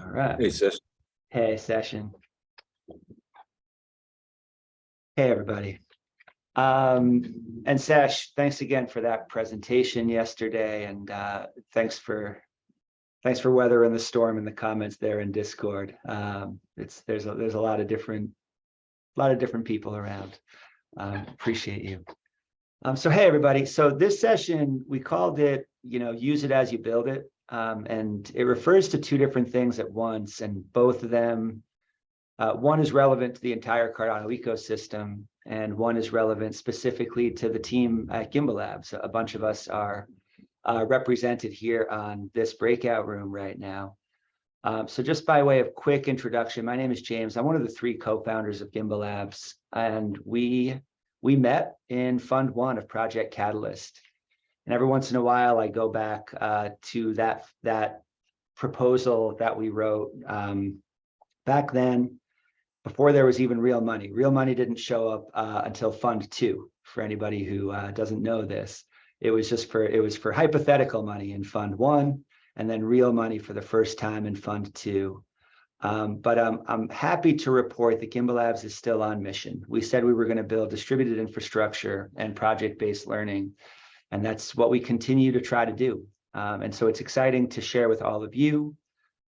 All right. Hey, Sis. Hey, session. Hey, everybody. And Sesh, thanks again for that presentation yesterday, and thanks for weathering the storm in the comments there in Discord. There's a lot of different people around. Appreciate you. So hey, everybody. So this session, we called it, use it as you build it. And it refers to two different things at once, and both of them, one is relevant to the entire Cardano ecosystem, and one is relevant specifically to the team at Gimbalabs. A bunch of us are represented here on this breakout room right now. So just by way of quick introduction, my name is James. I'm one of the three co-founders of Gimbalabs, and we met in Fund 1 of Project Catalyst. And every once in a while, I go back to that proposal that we wrote back then, before there was even real money. Real money didn't show up until Fund 2. For anybody who doesn't know this, it was for hypothetical money in Fund 1, and then real money for the first time in Fund 2. But I'm happy to report that Gimbalabs is still on mission. We said we were going to build distributed infrastructure and project-based learning, and that's what we continue to try to do. And so it's exciting to share with all of you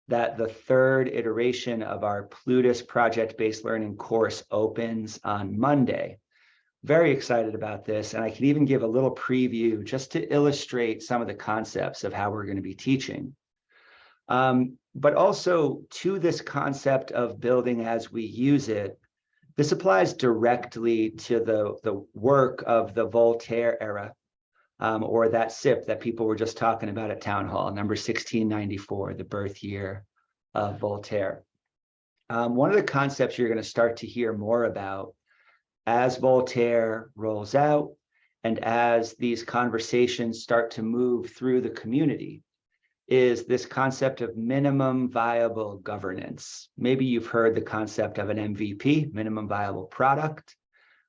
that the third iteration of our Plutus project-based learning course opens on Monday. Very excited about this, and I can even give a little preview just to illustrate some of the concepts of how we're going to be teaching. But also to this concept of building as we use it, this applies directly to the work of the Voltaire era, or that SIP that people were just talking about at Town Hall, number 1694, the birth year of Voltaire. One of the concepts you're going to start to hear more about as Voltaire rolls out and as these conversations start to move through the community is this concept of minimum viable governance. Maybe you've heard the concept of an MVP, minimum viable product.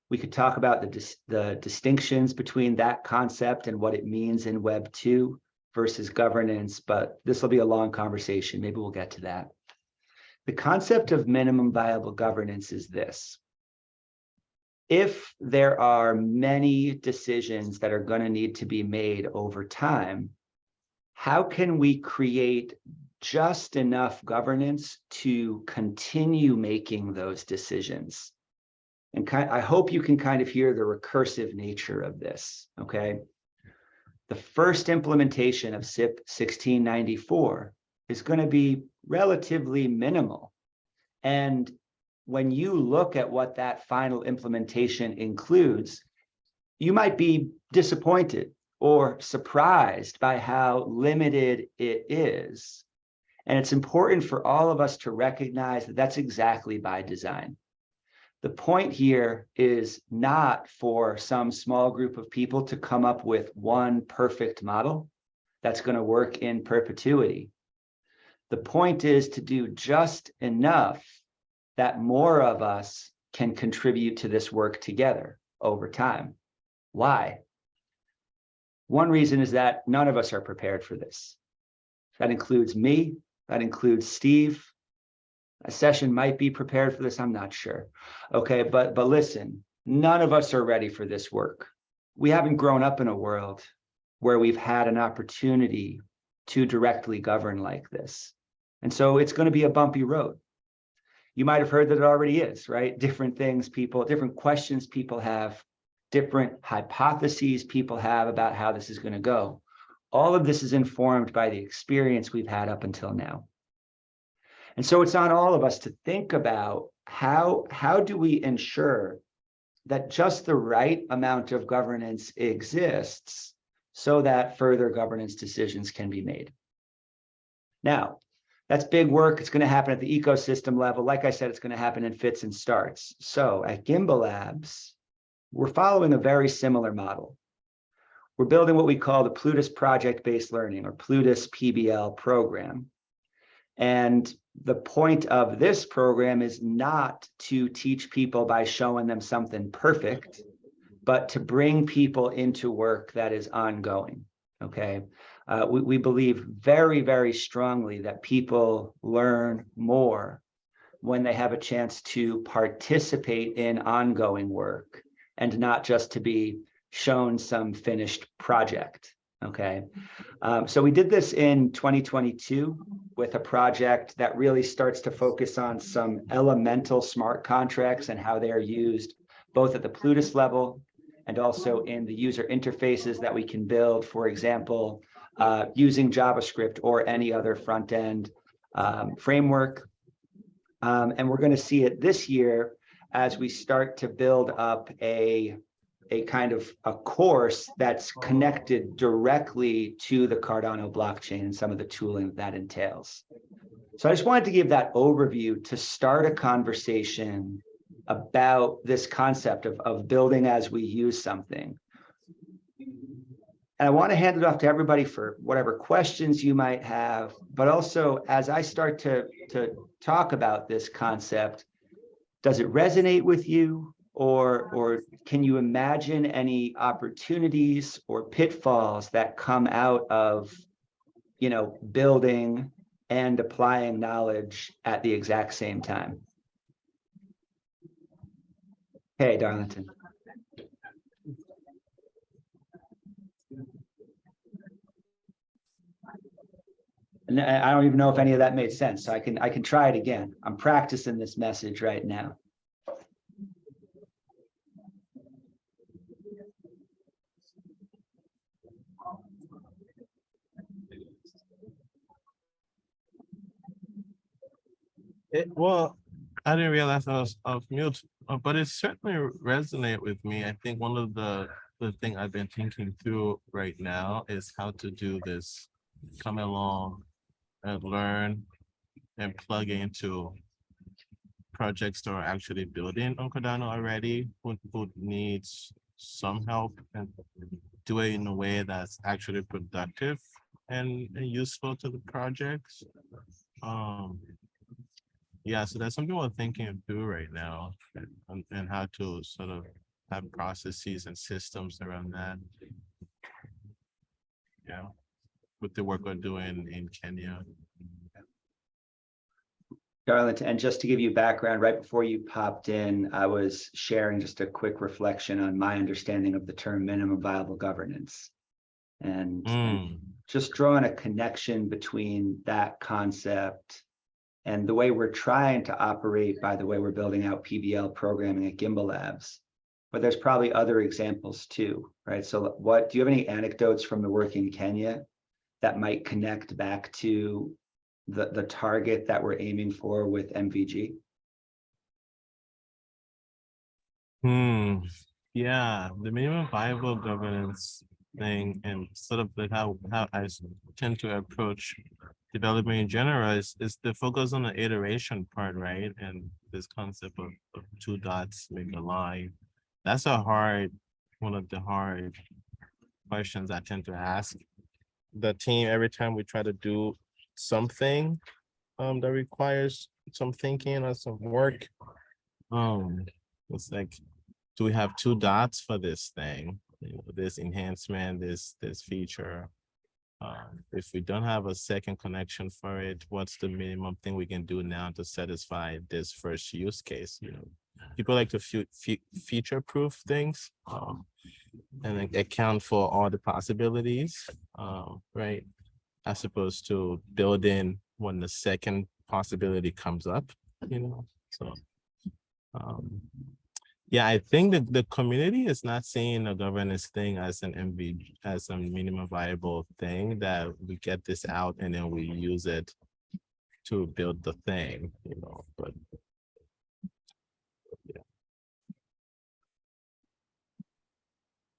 We could talk about the distinctions between that concept and what it means in Web 2 versus governance, but this will be a long conversation. Maybe we'll get to that. The concept of minimum viable governance is this. If there are many decisions that are going to need to be made over time, how can we create just enough governance to continue making those decisions? And I hope you can kind of hear the recursive nature of this, okay? The first implementation of SIP 1694 is going to be relatively minimal. And when you look at what that final implementation includes, you might be disappointed or surprised by how limited it is. And it's important for all of us to recognize that that's exactly by design. The point here is not for some small group of people to come up with one perfect model that's going to work in perpetuity. The point is to do just enough that more of us can contribute to this work together over time. Why? One reason is that none of us are prepared for this. That includes me, that includes Steve. A session might be prepared for this, I'm not sure. Okay, but listen, none of us are ready for this work. We haven't grown up in a world where we've had an opportunity to directly govern like this. And so it's going to be a bumpy road. You might have heard that it already is, right? Different questions people have, different hypotheses people have about how this is going to go. All of this is informed by the experience we've had up until now. And so it's on all of us to think about how do we ensure that just the right amount of governance exists so that further governance decisions can be made. Now, that's big work. It's going to happen at the ecosystem level. Like I said, it's going to happen in fits and starts. So at Gimbalabs, we're following a very similar model. We're building what we call the Plutus project-based learning, or Plutus PBL program. And the point of this program is not to teach people by showing them something perfect, but to bring people into work that is ongoing, okay? We believe very, very strongly that people learn more when they have a chance to participate in ongoing work and not just to be shown some finished project. Okay. So we did this in 2022 with a project that really starts to focus on some elemental smart contracts and how they are used both at the Plutus level and also in the user interfaces that we can build, for example, using JavaScript or any other front-end framework. And we're going to see it this year as we start to build up a kind of a course that's connected directly to the Cardano blockchain and some of the tooling that entails. So I just wanted to give that overview to start a conversation about this concept of building as we use something. And I want to hand it off to everybody for whatever questions you might have, but also as I start to talk about this concept, does it resonate with you? Or can you imagine any opportunities or pitfalls that come out of, building and applying knowledge at the exact same time? Hey, Darlington. And I don't even know if any of that made sense, so I can try it again. I'm practicing this message right now. Well, I didn't realize I was off mute, but it certainly resonated with me. I think one of the thing I've been thinking through right now is how to do this, come along and learn and plug into projects that are actually building on Cardano already, who needs some help and do it in a way that's actually productive and useful to the projects. Yeah, so that's something we're thinking through right now, and how to sort of have processes and systems around that. Yeah, with the work we're doing in Kenya. Darlington, and just to give you background, right before you popped in, I was sharing just a quick reflection on my understanding of the term minimum viable governance. And just drawing a connection between that concept and the way we're trying to operate by the way we're building out PBL programming at Gimbalabs. But there's probably other examples too, right? So do you have any anecdotes from the work in Kenya that might connect back to the target that we're aiming for with MVG? Yeah, the minimum viable governance thing and sort of like how I tend to approach development in general is the focus on the iteration part, right? And this concept of two dots make a line. That's one of the hard questions I tend to ask the team every time we try to do something that requires some thinking or some work. It's like, do we have two dots for this thing? This enhancement, this feature. If we don't have a second connection for it, what's the minimum thing we can do now to satisfy this first use case? People like to feature proof things and account for all the possibilities, right? As opposed to building when the second possibility comes up, So, yeah, I think that the community is not seeing a governance thing as as a minimum viable thing, that we get this out and then we use it to build the thing, but yeah.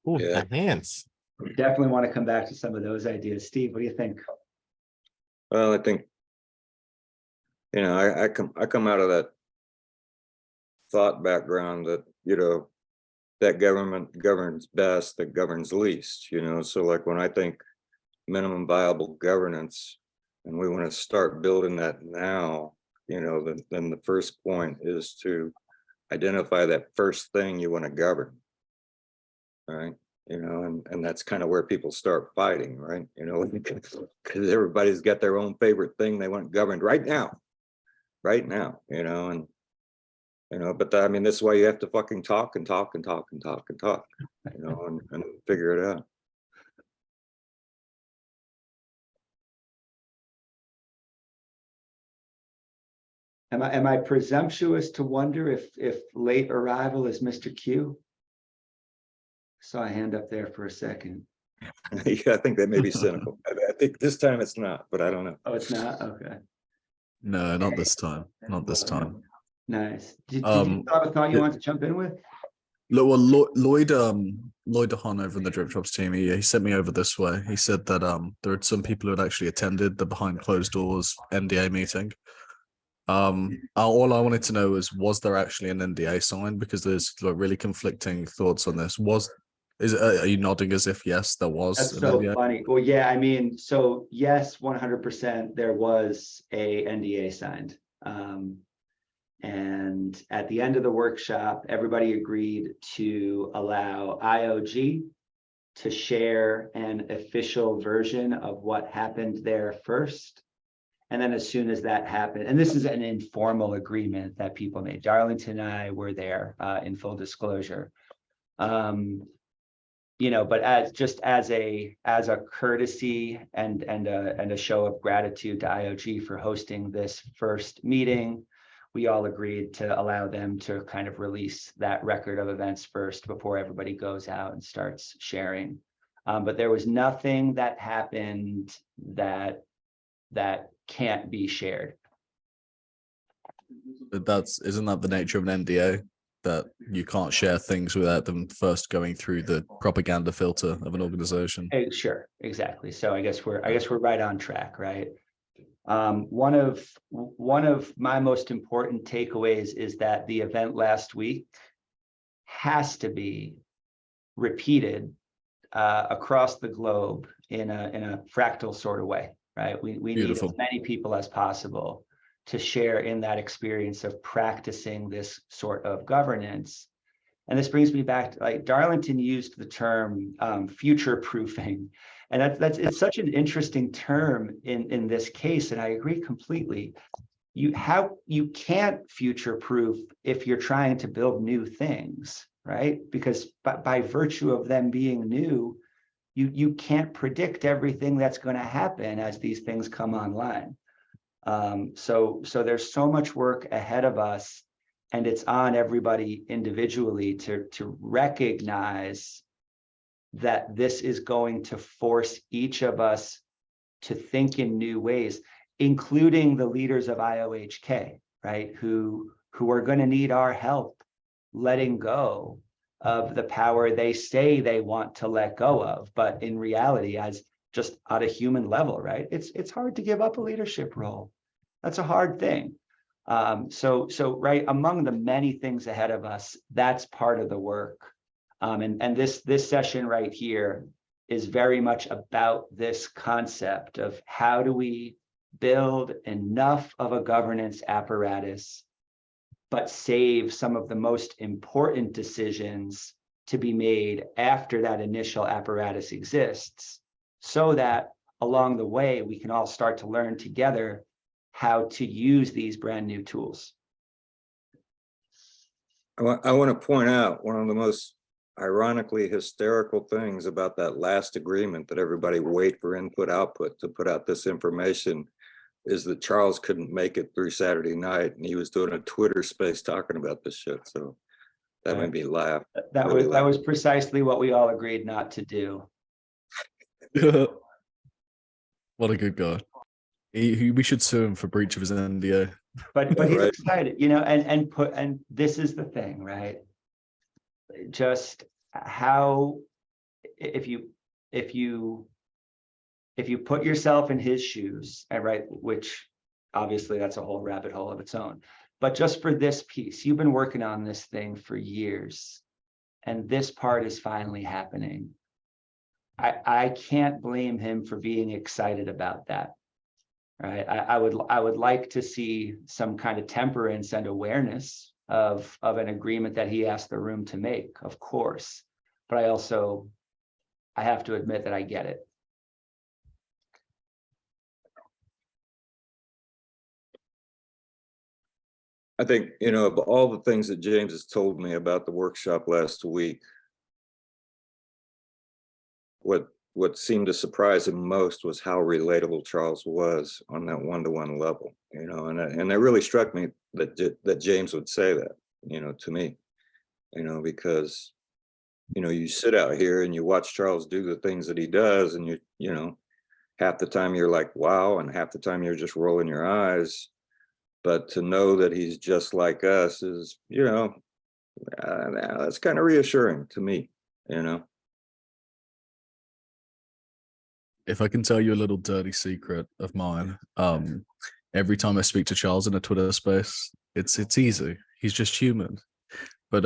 Oh, yeah. The hands. We definitely want to come back to some of those ideas. Steve, what do you think? Well, I think, I come out of that thought background that, that government governs best, that governs least, so like when I think minimum viable governance and we want to start building that now, then the first point is to identify that first thing you want to govern. All right. you know, and that's kind of where people start fighting, right? You know, because everybody's got their own favorite thing they want governed right now, you know, and you know, but I mean, this is why you have to fucking talk and talk and talk and talk and talk, you know, and figure it out. Am I presumptuous to wonder if late arrival is Mr. Q? Saw a hand up there for a second. Yeah, I think that may be cynical. I think this time it's not, but I don't know. Oh, it's not? Okay. No, not this time. Not this time. Nice. Did you have a thought you wanted to jump in with? Look, well, Lloyd DeHaan over in the Drip Drops team, he sent me over this way. He said that there are some people who had actually attended the behind closed doors NDA meeting. All I wanted to know was there actually an NDA signed? Because there's like really conflicting thoughts on this. Are you nodding as if yes, there was? That's an so NDA? funny. Well, yeah, I mean, so yes, 100% there was a NDA signed. And at the end of the workshop, everybody agreed to allow IOG to share an official version of what happened there first. And then as soon as that happened, and this is an informal agreement that people made, Darlington and I were there in full disclosure. You know, but as a courtesy and a show of gratitude to IOG for hosting this first meeting, we all agreed to allow them to kind of release that record of events first before everybody goes out and starts sharing. But there was nothing that happened that can't be shared. But isn't that the nature of an NDA? That you can't share things without them first going through the propaganda filter of an organization. Sure, exactly. So I guess we're right on track, right? One of my most important takeaways is that the event last week has to be repeated across the globe in a fractal sort of way, right? We need as many people as possible to share in that experience of practicing this sort of governance. And this brings me back to, like, Darlington used the term future proofing. And it's such an interesting term in this case. And I agree completely. You can't future proof if you're trying to build new things, right? Because by virtue of them being new, you can't predict everything that's going to happen as these things come online. So there's so much work ahead of us, and it's on everybody individually to recognize that this is going to force each of us to think in new ways, including the leaders of IOHK, right? Who are going to need our help letting go of the power they say they want to let go of, but in reality, as just at a human level, right? It's hard to give up a leadership role. That's a hard thing. So right among the many things ahead of us, that's part of the work. And this session right here is very much about this concept of how do we build enough of a governance apparatus, but save some of the most important decisions to be made after that initial apparatus exists, so that along the way, we can all start to learn together how to use these brand new tools. I want to point out one of the most ironically hysterical things about that last agreement that everybody wait for input output to put out this information is that Charles couldn't make it through Saturday night, and he was doing a Twitter space talking about this shit. So that made me laugh. That was precisely what we all agreed not to do. What a good guy. We should sue him for breach of his NDA. But he's excited, you know, and this is the thing, right? Just how if you put yourself in his shoes, and right, which obviously that's a whole rabbit hole of its own, but just for this piece, you've been working on this thing for years, and this part is finally happening. I can't blame him for being excited about that. Right. I would like to see some kind of temperance and awareness of an agreement that he asked the room to make, of course. But I also I have to admit that I get it. I think, you know, of all the things that James has told me about the workshop last week, what seemed to surprise him most was how relatable Charles was on that one-to-one level, you know, and it really struck me that James would say that, you know, to me, you know, because, you know, you sit out here and you watch Charles do the things that he does, and you know, half the time you're like, wow, and half the time you're just rolling your eyes. But to know that he's just like us is, you know, that's kind of reassuring to me, you know. If I can tell you a little dirty secret of mine, every time I speak to Charles in a Twitter space, it's easy. He's just human. But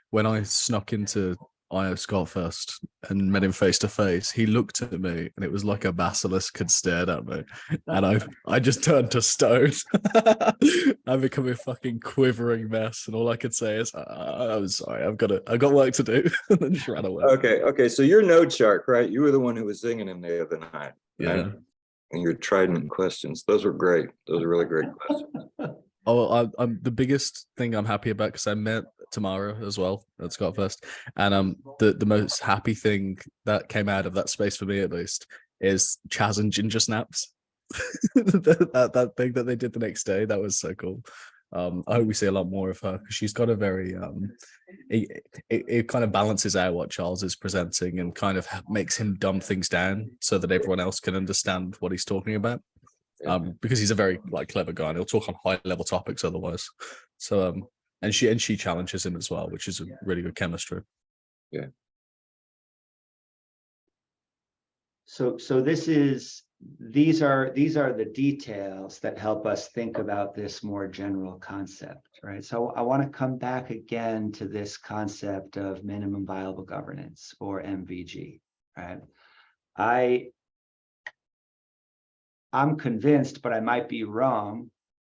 when I snuck into IO Scott first and met him face to face, he looked at me and it was like a basilisk had stared at me, and I just turned to stone. I become a fucking quivering mess, and all I could say is, "I'm sorry, I got work to do," and then just ran away. Okay. So you're Node Shark, right? You were the one who was singing him the other night, right? Yeah. And your trident questions. Those were great. Those are really great questions. Oh, I'm the biggest thing I'm happy about, because I met Tamara as well at Scott Fest, and the most happy thing that came out of that space for me, at least, is Chaz and Ginger Snaps. that thing that they did the next day, that was so cool. I hope we see a lot more of her, because she's got a very it kind of balances out what Charles is presenting and kind of makes him dumb things down so that everyone else can understand what he's talking about. Because he's a very clever guy and he'll talk on high level topics otherwise. So and she challenges him as well, which is a really good chemistry. Yeah. So these are the details that help us think about this more general concept, right? So I want to come back again to this concept of minimum viable governance, or MVG, right? I'm convinced, but I might be wrong,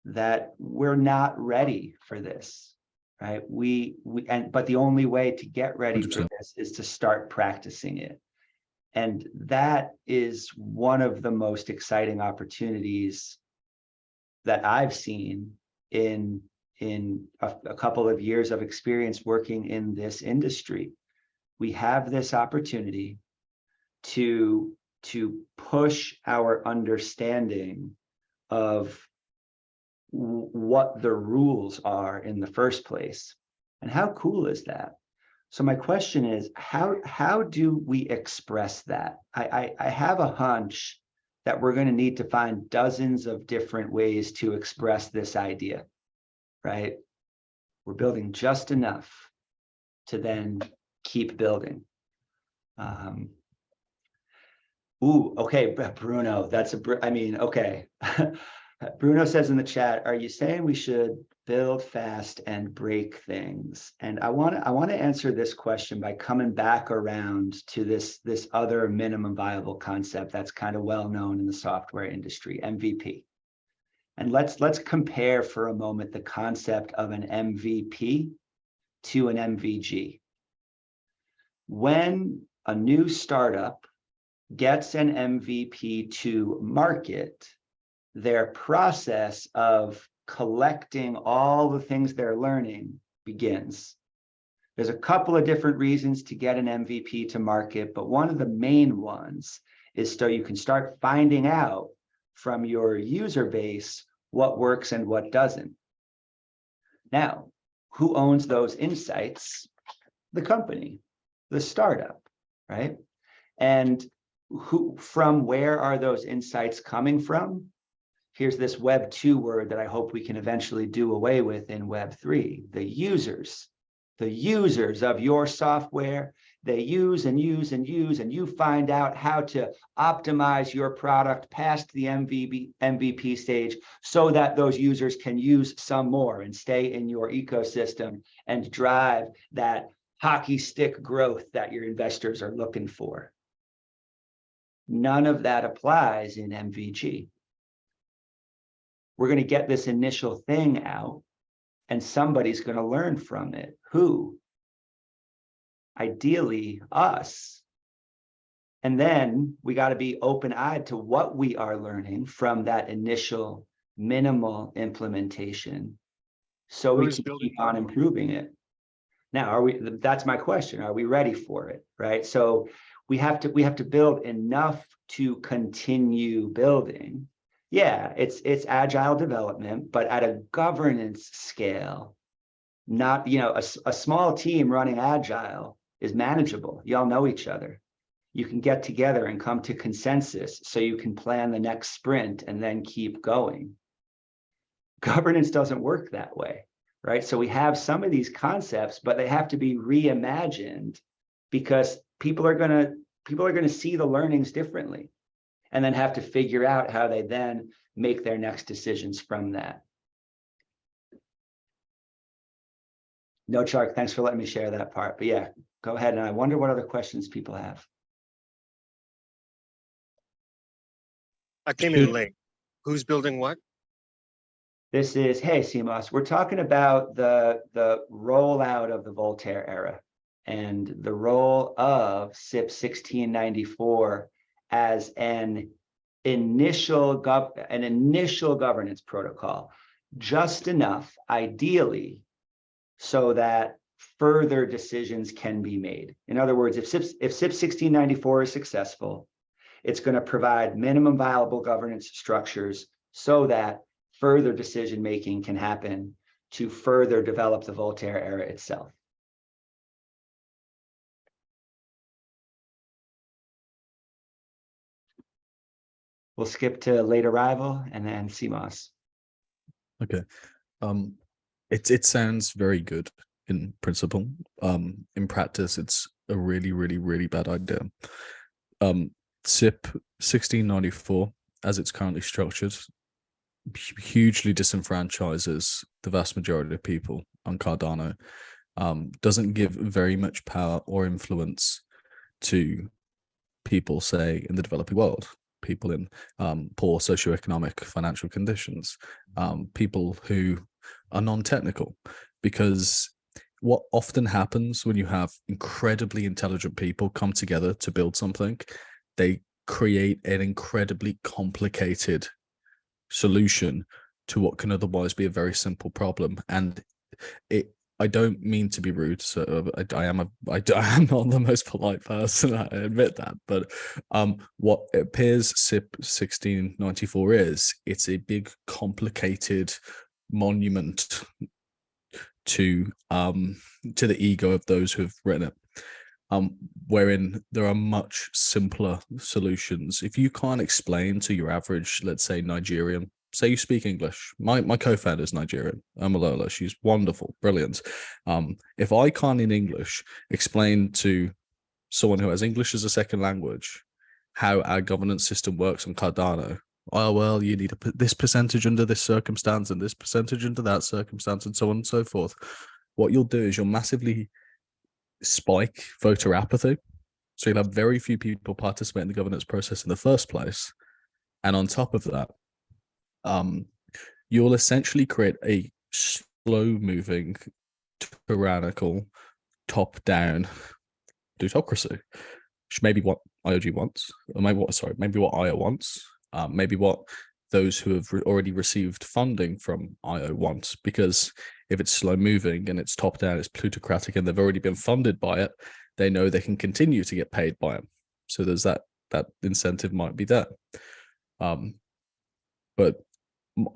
that we're not ready for this, right? But the only way to get ready for 100%. this is to start practicing it. And that is one of the most exciting opportunities that I've seen in a couple of years of experience working in this industry. We have this opportunity to push our understanding of what the rules are in the first place. And how cool is that? So my question is, how do we express that? I have a hunch that we're going to need to find dozens of different ways to express this idea, right? We're building just enough to then keep building. Okay, Bruno, okay. Bruno says in the chat, are you saying we should build fast and break things? And I want to answer this question by coming back around to this other minimum viable concept that's kind of well known in the software industry, MVP. And let's compare for a moment the concept of an MVP to an MVG. When a new startup gets an MVP to market, their process of collecting all the things they're learning begins. There's a couple of different reasons to get an MVP to market, but one of the main ones is so you can start finding out from your user base what works and what doesn't. Now, who owns those insights? The company, the startup, right? And where are those insights coming from? Here's this Web 2 word that I hope we can eventually do away with in Web 3, the users. The users of your software, they use and use and use, and you find out how to optimize your product past the MVP stage so that those users can use some more and stay in your ecosystem and drive that hockey stick growth that your investors are looking for. None of that applies in MVG. We're going to get this initial thing out, and somebody's going to learn from it. Who? Ideally, us. And then we got to be open-eyed to what we are learning from that initial minimal implementation, so we Who's can building keep on improving it. Now, that's my question. Are we ready for it? Right. So we have to build enough to continue building. Yeah, it's agile development, but at a governance scale, not, a small team running agile is manageable. Y'all know each other. You can get together and come to consensus so you can plan the next sprint and then keep going. Governance doesn't work that way, right? So we have some of these concepts, but they have to be reimagined because people are going to see the learnings differently and then have to figure out how they then make their next decisions from that. No, Chark, thanks for letting me share that part. But yeah, go ahead. And I wonder what other questions people have. I came in late. Who's building what? This is, hey, CMOS, we're talking about the rollout of the Voltaire era and the role of SIP 1694 as an initial governance protocol, just enough, ideally, so that further decisions can be made. In other words, if SIP 1694 is successful, it's going to provide minimum viable governance structures so that further decision-making can happen to further develop the Voltaire era itself. We'll skip to late arrival and then CMOS. Okay. It sounds very good in principle. In practice, it's a really, really, really bad idea. SIP 1694, as it's currently structured, hugely disenfranchises the vast majority of people on Cardano. Doesn't give very much power or influence to people, say, in the developing world, people in poor socioeconomic financial conditions, people who are non-technical, because what often happens when you have incredibly intelligent people come together to build something, they create an incredibly complicated solution to what can otherwise be a very simple problem. And I don't mean to be rude, so I am not the most polite person, I admit that, but what it appears SIP 1694 is, it's a big complicated monument to the ego of those who have written it, wherein there are much simpler solutions. If you can't explain to your average, let's say, Nigerian, say you speak English. My co-founder is Nigerian, Amalola. She's wonderful, brilliant. If I can't in English explain to someone who has English as a second language how our governance system works on Cardano, oh, well, you need to put this percentage under this circumstance and this percentage under that circumstance and so on and so forth. What you'll do is you'll massively spike voter apathy. So you'll have very few people participate in the governance process in the first place. And on top of that, you'll essentially create a slow-moving, tyrannical, top-down plutocracy, which may be what IOG wants, or maybe what IO wants, maybe what those who have already received funding from IO want. Because if it's slow-moving and it's top-down, it's plutocratic, and they've already been funded by it, they know they can continue to get paid by it. So there's that incentive might be there. But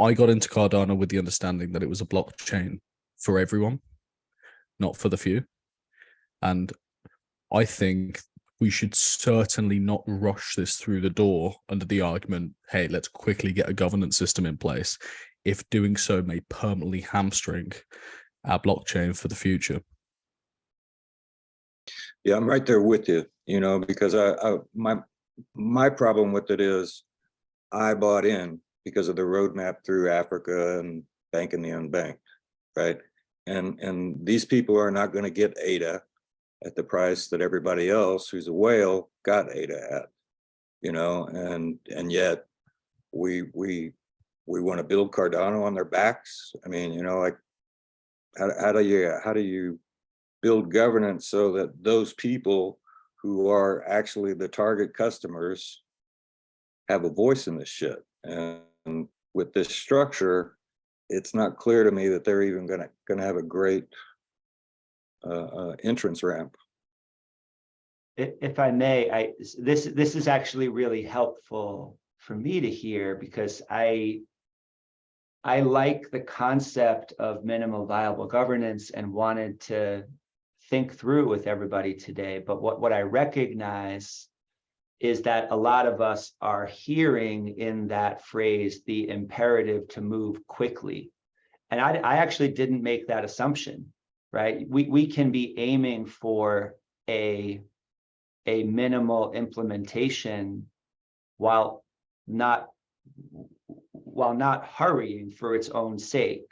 I got into Cardano with the understanding that it was a blockchain for everyone, not for the few. And I think we should certainly not rush this through the door under the argument, hey, let's quickly get a governance system in place, if doing so may permanently hamstring our blockchain for the future. Yeah, I'm right there with you, because my problem with it is I bought in because of the roadmap through Africa and banking the unbanked, right? And these people are not going to get ADA at the price that everybody else who's a whale got ADA at, and yet we want to build Cardano on their backs. I mean, like how do you build governance so that those people who are actually the target customers have a voice in this shit. And with this structure, it's not clear to me that they're even gonna have a great entrance ramp. If I may, this is actually really helpful for me to hear, because I like the concept of minimal viable governance and wanted to think through with everybody today. But what I recognize is that a lot of us are hearing in that phrase the imperative to move quickly. And I actually didn't make that assumption, right? We can be aiming for a minimal implementation while not hurrying for its own sake.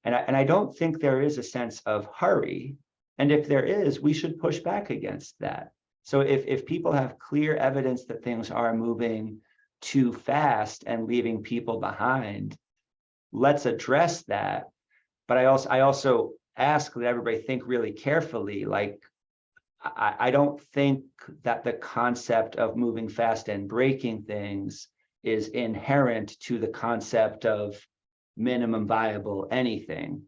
And I don't think there is a sense of hurry. And if there is, we should push back against that. So if people have clear evidence that things are moving too fast and leaving people behind, let's address that. But I also ask that everybody think really carefully. Like, I don't think that the concept of moving fast and breaking things is inherent to the concept of minimum viable anything.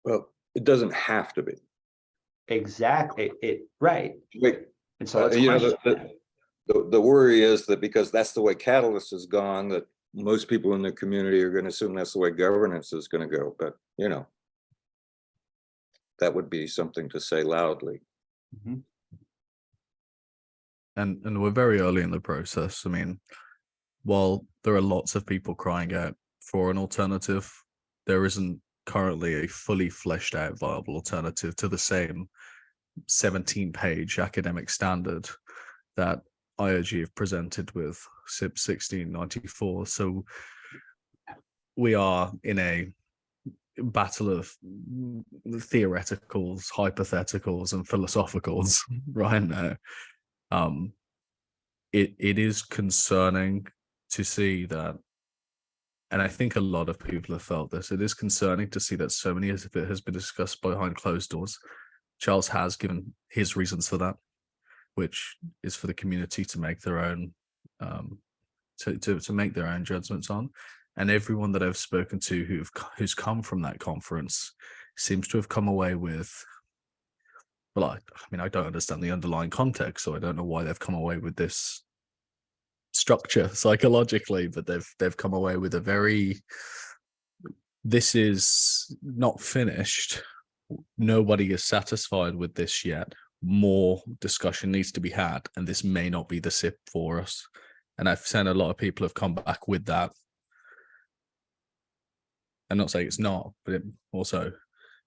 Well, it doesn't have to be. Exactly. Right. Wait, And so let's you know, question that. the worry is that because that's the way Catalyst has gone, that most people in the community are going to assume that's the way governance is going to go. But, you know, that would be something to say loudly. Mhm. And we're very early in the process. I mean, while there are lots of people crying out for an alternative, there isn't currently a fully fleshed out viable alternative to the same 17-page academic standard that IOG have presented with SIP 1694. So we are in a battle of theoreticals, hypotheticals, and philosophicals right now. It is concerning to see that, and I think a lot of people have felt this. It is concerning to see that so many of it has been discussed behind closed doors. Charles has given his reasons for that, which is for the community to make their own, to make their own judgments on. And everyone that I've spoken to who's come from that conference seems to have come away with, well, I mean, I don't understand the underlying context, so I don't know why they've come away with this structure psychologically, but they've come away with a very, this is not finished. Nobody is satisfied with this yet. More discussion needs to be had, and this may not be the SIP for us. And I've seen a lot of people have come back with that. I'm not saying it's not, but it also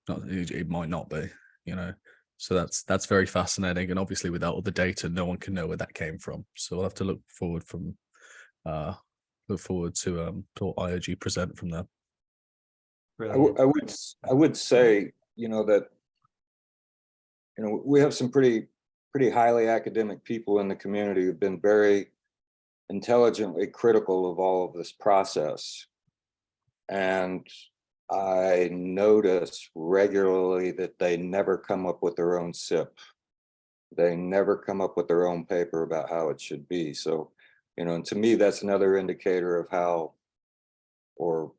it might not be, you know. So that's very fascinating. And obviously without all the data, no one can know where that came from. So we'll have to look forward to what IOG present from that. Brilliant. I would say, you know, that, you know, we have some pretty highly academic people in the community who've been very intelligently critical of all of this process. And I notice regularly that they never come up with their own SIP. They never come up with their own paper about how it should be. So, you know, and to me, that's another indicator of how, or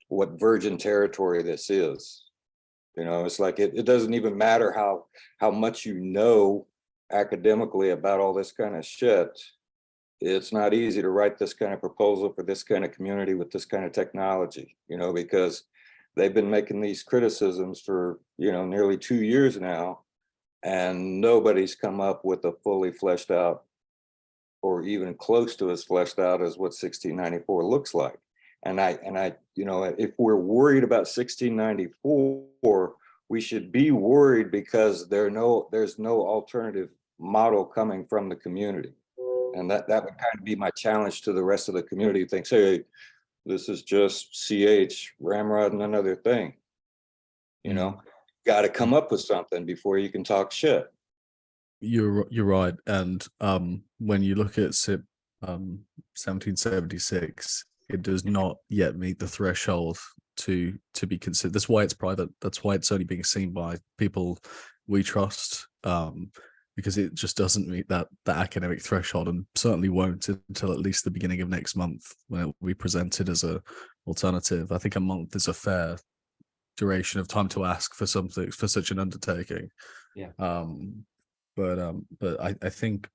what virgin territory this is. You know, it's like it doesn't even matter how much you know academically about all this kind of shit. It's not easy to write this kind of proposal for this kind of community with this kind of technology, you know, because they've been making these criticisms for, you know, nearly 2 years now, and nobody's come up with a fully fleshed out or even close to as fleshed out as what 1694 looks like. And I, you know, if we're worried about 1694, we should be worried because there's no alternative model coming from the community. And that would kind of be my challenge to the rest of the community who thinks, hey, this is just CH, Ramrod, and another thing. You know, got to come up with something before you can talk shit. You're right. And when you look at SIP 1776, it does not yet meet the threshold to be considered. That's why it's private. That's why it's only being seen by people we trust, because it just doesn't meet that academic threshold, and certainly won't until at least the beginning of next month, when it will be presented as a alternative. I think a month is a fair duration of time to ask for something, for such an undertaking. Yeah. But I think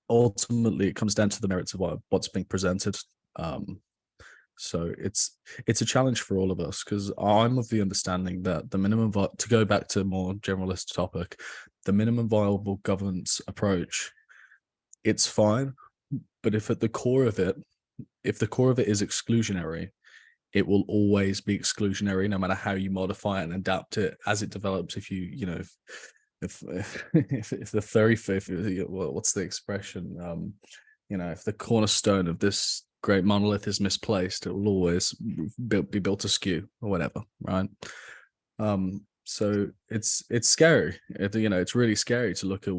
ultimately it comes down to the merits of what's being presented. So it's a challenge for all of us, because I'm of the understanding that the minimum, to go back to a more generalist topic, the minimum viable governance approach, it's fine, but if the core of it is exclusionary, it will always be exclusionary, no matter how you modify it and adapt it as it develops. If if the 35th, what's the expression? If the cornerstone of this great monolith is misplaced, it will always be built askew or whatever, right? So it's scary. It's really scary to look at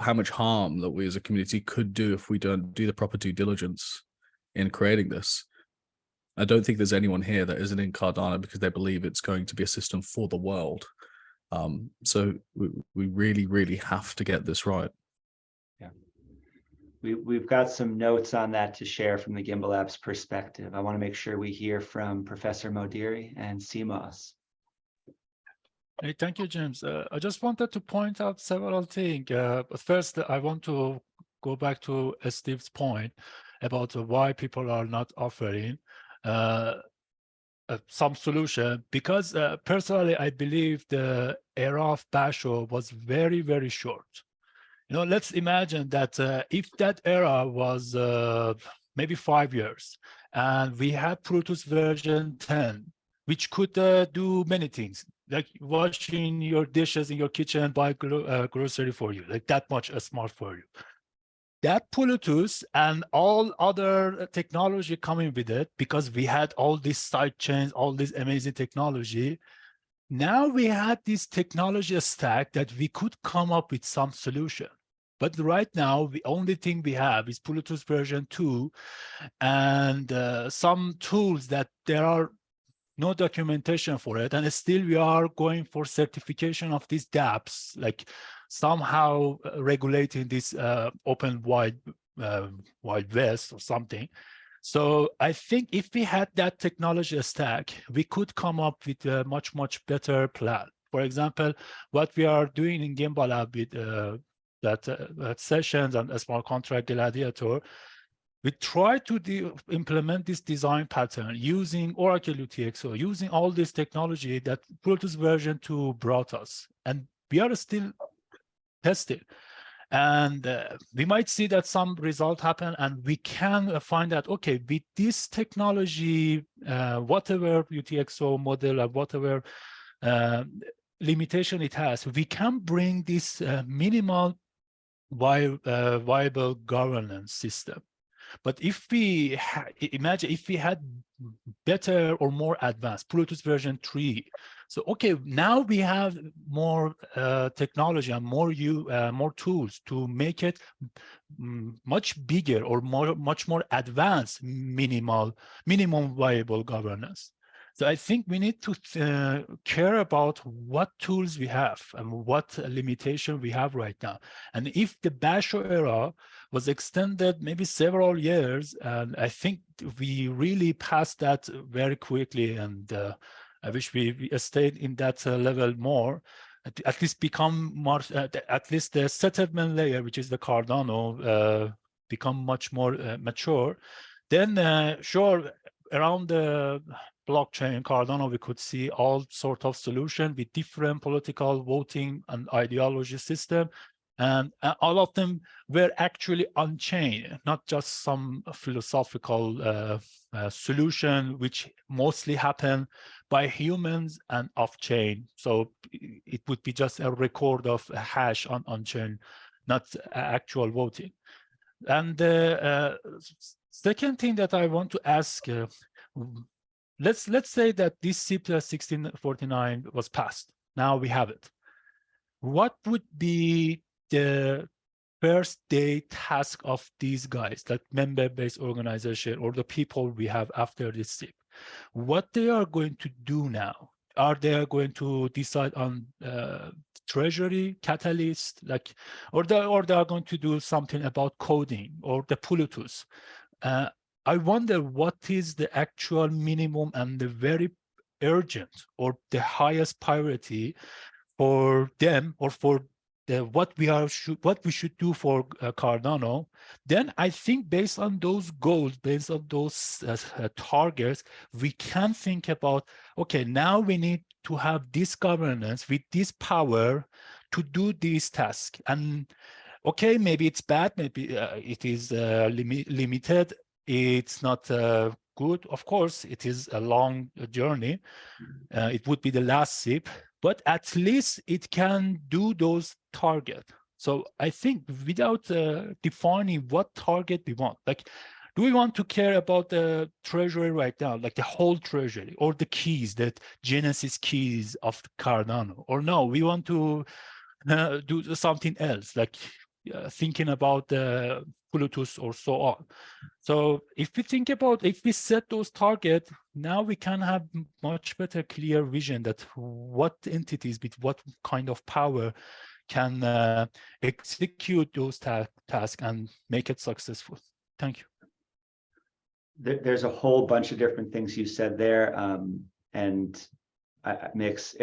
how much harm that we as a community could do if we don't do the proper due diligence in creating this. I don't think there's anyone here that isn't in Cardano because they believe it's going to be a system for the world. So we really, really have to get this right. Yeah. We've got some notes on that to share from the Gimbalabs perspective. I want to make sure we hear from Professor Modiri and CMOS. Hey, thank you, James. I just wanted to point out several things. But first, I want to go back to Steve's point about why people are not offering some solution, because personally, I believe the era of Basho was very, very short. Let's imagine that if that era was maybe 5 years, and we had Protus version 10, which could do many things, like washing your dishes in your kitchen, buy grocery for you, like that much smart for you. That Bluetooth and all other technology coming with it, because we had all these side chains, all this amazing technology. Now we had this technology stack that we could come up with some solution. But right now, the only thing we have is Bluetooth version 2 and some tools that there are no documentation for it. And still we are going for certification of these dApps, like somehow regulating this open wide west or something. So I think if we had that technology stack, we could come up with a much, much better plan. For example, what we are doing in Gimbalabs with that sessions and a smart contract gladiator, we try to implement this design pattern using Oracle UTXO, using all this technology that Protus version 2 brought us. And we are still testing. And we might see that some result happen, and we can find that, okay, with this technology, whatever UTXO model or whatever limitation it has, we can bring this minimal viable governance system. But if we imagine if we had better or more advanced Bluetooth version 3, so okay, now we have more technology and more tools to make it much bigger or much more advanced minimum viable governance. So I think we need to care about what tools we have and what limitation we have right now. And if the Basho era was extended maybe several years, and I think we really passed that very quickly, and I wish we stayed in that level more, at least become more, at least the settlement layer, which is the Cardano, become much more mature. Then sure, around the blockchain Cardano, we could see all sort of solution with different political voting and ideology system. And all of them were actually on-chain, not just some philosophical solution, which mostly happen by humans and off-chain. So it would be just a record of a hash on-chain, not actual voting. And the second thing that I want to ask, let's say that this SIP 1649 was passed. Now we have it. What would be the first day task of these guys, that member-based organization or the people we have after this SIP? what they are going to do now. Are they going to decide on treasury catalyst, like, or they are going to do something about coding or the Bluetooth? I wonder what is the actual minimum and the very urgent or the highest priority for them, or for what we should do for Cardano. Then I think based on those goals, based on those targets, we can think about, okay, now we need to have this governance with this power to do these tasks. And okay, maybe it's bad, maybe it is limited, it's not good. Of course, it is a long journey. It would be the last SIP, but at least it can do those targets. So I think without defining what target we want, like, do we want to care about the treasury right now, like the whole treasury, or the keys, that Genesis keys of Cardano? Or no, we want to do something else, like thinking about the Bluetooth or so on. So if we set those targets, now we can have much better clear vision that what entities with what kind of power can execute those tasks and make it successful. Thank you. There's a whole bunch of different things you said there, and Mix,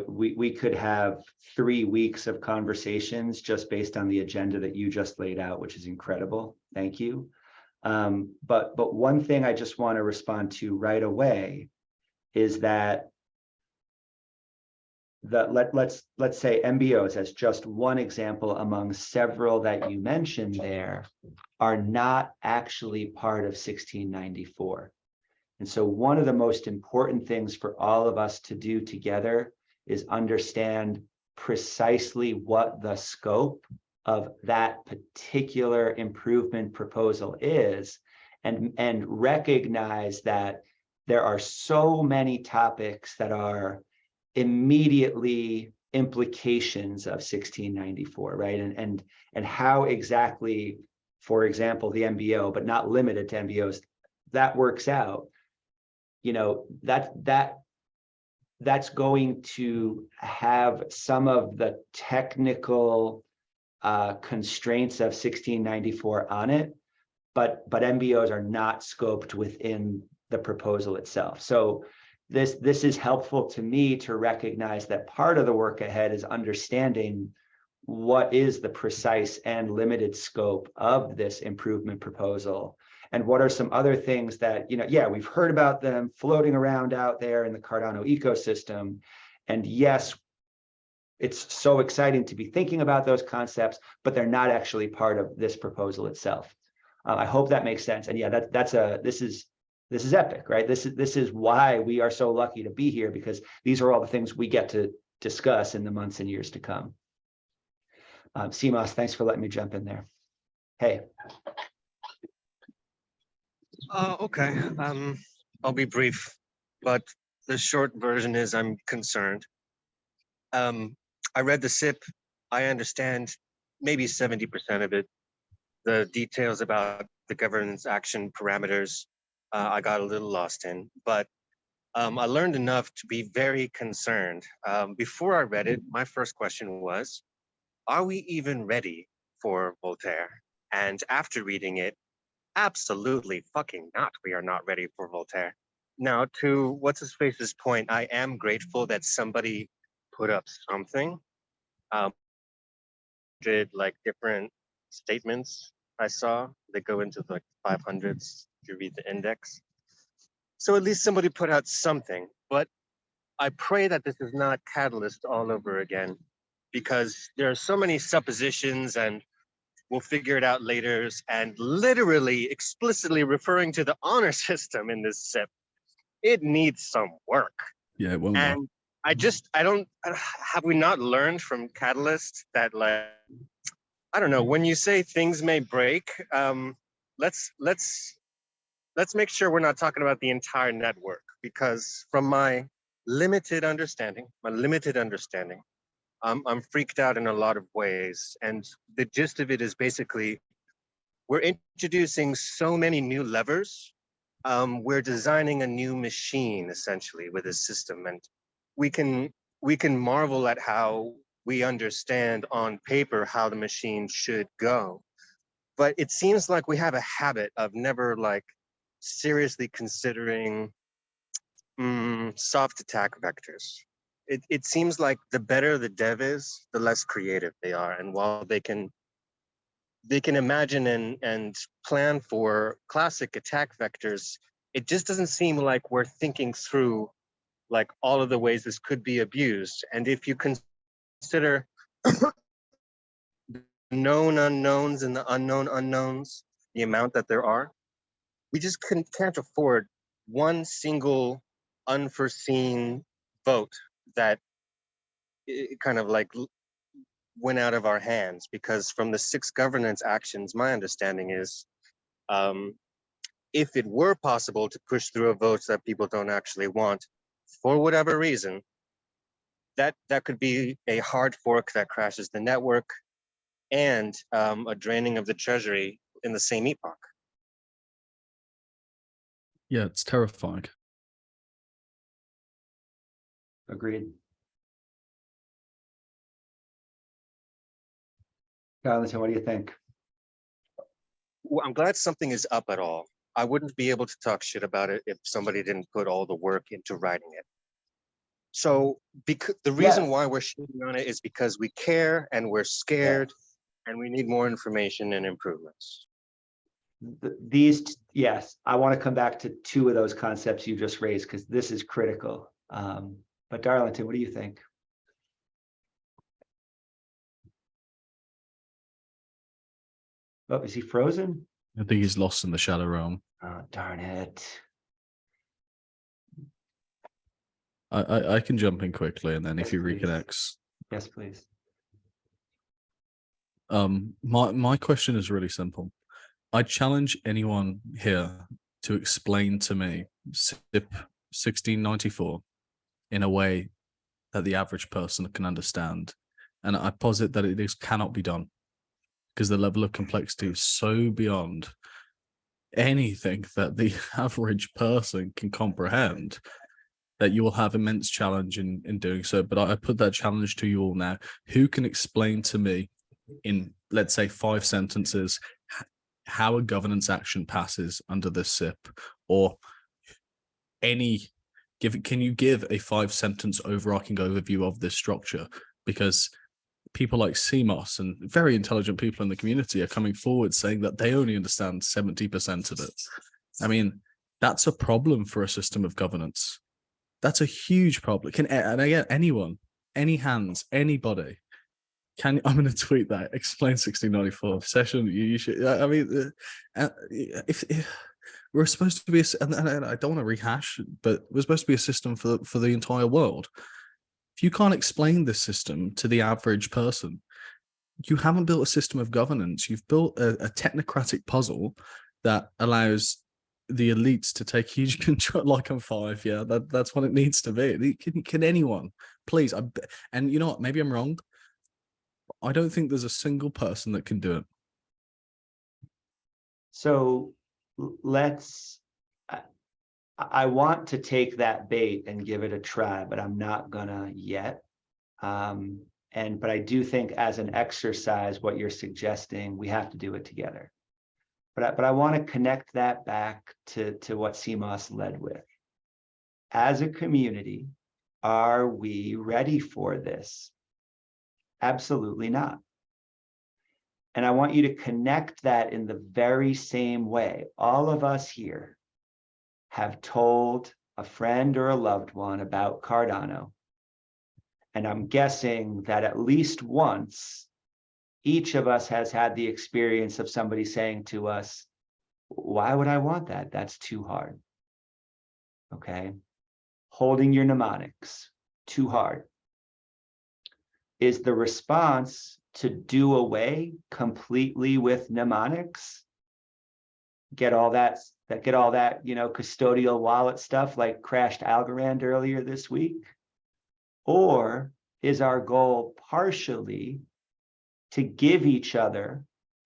we could have 3 weeks of conversations just based on the agenda that you just laid out, which is incredible. Thank you. But one thing I just want to respond to right away is that let's say MBOs, as just one example among several that you mentioned there, are not actually part of 1694. And so one of the most important things for all of us to do together is understand precisely what the scope of that particular improvement proposal is, and recognize that there are so many topics that are immediately implications of 1694, right? And how exactly, for example, the MBO, but not limited to MBOs, that works out. That's going to have some of the technical constraints of 1694 on it, but MBOs are not scoped within the proposal itself. So this is helpful to me to recognize that part of the work ahead is understanding what is the precise and limited scope of this improvement proposal. And what are some other things that, we've heard about them floating around out there in the Cardano ecosystem. And yes, it's so exciting to be thinking about those concepts, but they're not actually part of this proposal itself. I hope that makes sense. And yeah, this is epic, right? This is why we are so lucky to be here, because these are all the things we get to discuss in the months and years to come. CMOS, thanks for letting me jump in there. Hey. Okay, I'll be brief, but the short version is I'm concerned. I read the SIP. I understand maybe 70% of it. The details about the governance action parameters, I got a little lost in, but I learned enough to be very concerned. Before I read it, my first question was, are we even ready for Voltaire? And after reading it, absolutely fucking not. We are not ready for Voltaire. Now, to what's-his-face's point, I am grateful that somebody put up something. Did like different statements I saw that go into the 500s if you read the index. So at least somebody put out something, but I pray that this is not Catalyst all over again, because there are so many suppositions and we'll figure it out later, and literally explicitly referring to the honor system in this SIP. It needs some work. Yeah, it will. And I don't, have we not learned from Catalyst that, like, I don't know, when you say things may break, let's make sure we're not talking about the entire network, because from my limited understanding, I'm freaked out in a lot of ways. And the gist of it is basically, we're introducing so many new levers we're designing a new machine essentially with this system, and we can marvel at how we understand on paper how the machine should go. But it seems like we have a habit of never like seriously considering soft attack vectors. It seems like the better the dev is, the less creative they are. And while they can imagine and plan for classic attack vectors, it just doesn't seem like we're thinking through like all of the ways this could be abused. And if you consider known unknowns and the unknown unknowns, the amount that there are, we just can't afford one single unforeseen vote that kind of like went out of our hands. Because from the 6 governance actions, my understanding is if it were possible to push through a vote that people don't actually want for whatever reason, that could be a hard fork that crashes the network and a draining of the treasury in the same epoch. Yeah, it's terrifying. Agreed. Darlington, what do you think? Well, I'm glad something is up at all. I wouldn't be able to talk shit about it if somebody didn't put all the work into writing it. So because the reason why we're shitting on it is because we care and we're scared and we need more information and improvements. Yes, I want to come back to 2 of those concepts you just raised because this is critical. But Darlington, what do you think? Oh, is he frozen? I think he's lost in the shadow realm. Oh, darn it. I can jump in quickly, and then if Yes, he please. reconnects. Yes, please. My question is really simple. I challenge anyone here to explain to me SIP 1694 in a way that the average person can understand. And I posit that it cannot be done because the level of complexity is so beyond anything that the average person can comprehend that you will have immense challenge in doing so. But I put that challenge to you all now. Who can explain to me in, let's say, 5 sentences how a governance action passes under this SIP, or can you give a 5-sentence overarching overview of this structure? Because people like CMOS and very intelligent people in the community are coming forward saying that they only understand 70% of it. I mean, that's a problem for a system of governance. That's a huge problem. And again, anyone, any hands, anybody, I'm going to tweet that. Explain 1694 session. You should. I mean, if we're supposed to be, and I don't want to rehash, but we're supposed to be a system for the entire world. If you can't explain this system to the average person, you haven't built a system of governance. You've built a technocratic puzzle that allows the elites to take huge control. Like I'm 5, yeah, that's what it needs to be. Can anyone, please? And you know what? Maybe I'm wrong. I don't think there's a single person that can do it. So let's. I want to take that bait and give it a try, but I'm not gonna yet. But I do think as an exercise, what you're suggesting, we have to do it together. But I want to connect that back to what CMOS led with. As a community, are we ready for this? Absolutely not. And I want you to connect that in the very same way. All of us here have told a friend or a loved one about Cardano. And I'm guessing that at least once, each of us has had the experience of somebody saying to us, why would I want that? That's too hard. Okay. Holding your mnemonics, too hard. Is the response to do away completely with mnemonics? Get all that, custodial wallet stuff like crashed Algorand earlier this week? Or is our goal partially to give each other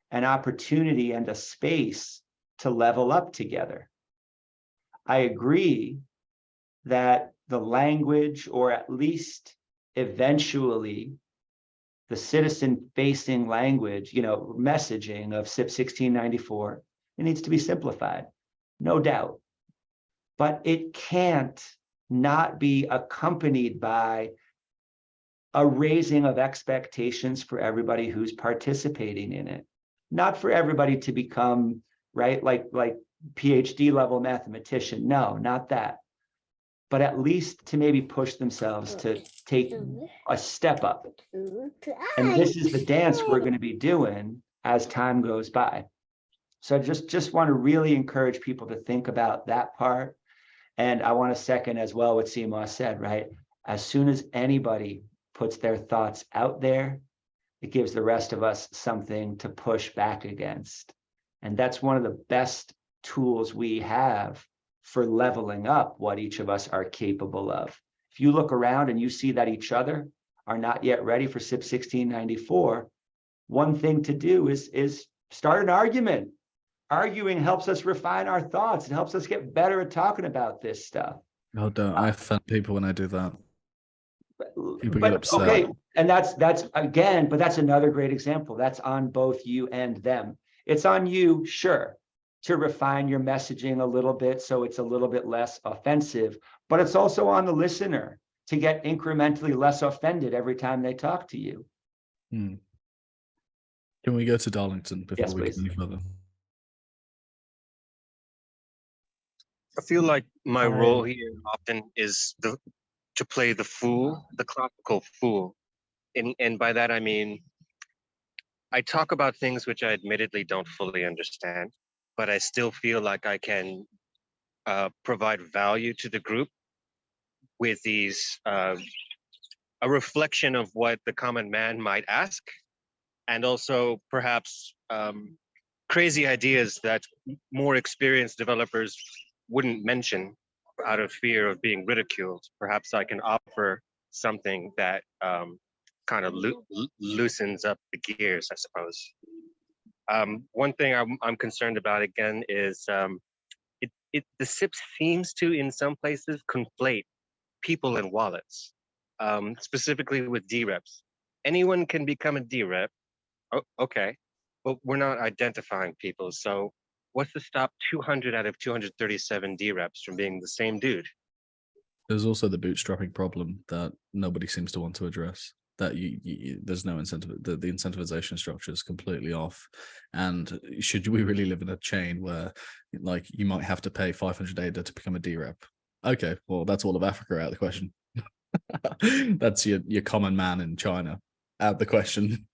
an opportunity and a space to level up together? I agree that the language, or at least eventually the citizen facing language, messaging of SIP 1694, it needs to be simplified, no doubt. But it can't not be accompanied by a raising of expectations for everybody who's participating in it. Not for everybody to become, right, like PhD level mathematician. No, not that. But at least to maybe push themselves to take a step up. And this is the dance we're going to be doing as time goes by. So I just want to really encourage people to think about that part. And I want to second as well what Seema said, right? As soon as anybody puts their thoughts out there, it gives the rest of us something to push back against. And that's one of the best tools we have for leveling up what each of us are capable of. If you look around and you see that each other are not yet ready for SIP 1694, one thing to do is start an argument. Arguing helps us refine our thoughts. It helps us get better at talking about this stuff. Oh, don't I offend people when I do that? People get But upset. okay, and that's again, but that's another great example. That's on both you and them. It's on you, sure, to refine your messaging a little bit so it's a little bit less offensive, but it's also on the listener to get incrementally less offended every time they talk to you. Can we go to Darlington before Yes, we please. go any further? I feel like my Hi. role here often is to play the fool, the classical fool. And by that I mean I talk about things which I admittedly don't fully understand, but I still feel like I can provide value to the group with these a reflection of what the common man might ask, and also perhaps crazy ideas that more experienced developers wouldn't mention out of fear of being ridiculed. Perhaps I can offer something that kind of loosens up the gears, I suppose. One thing I'm concerned about again is the SIP seems to, in some places, conflate people and wallets, specifically with DREPs. Anyone can become a DREP, okay, but we're not identifying people. So what's to stop 200 out of 237 DREPs from being the same dude? There's also the bootstrapping problem that nobody seems to want to address. That there's no incentive. The incentivization structure is completely off. And should we really live in a chain where, like, you might have to pay 500 ADA to become a DREP? Okay, well, that's all of Africa out of the question. That's your common man in China out of the question.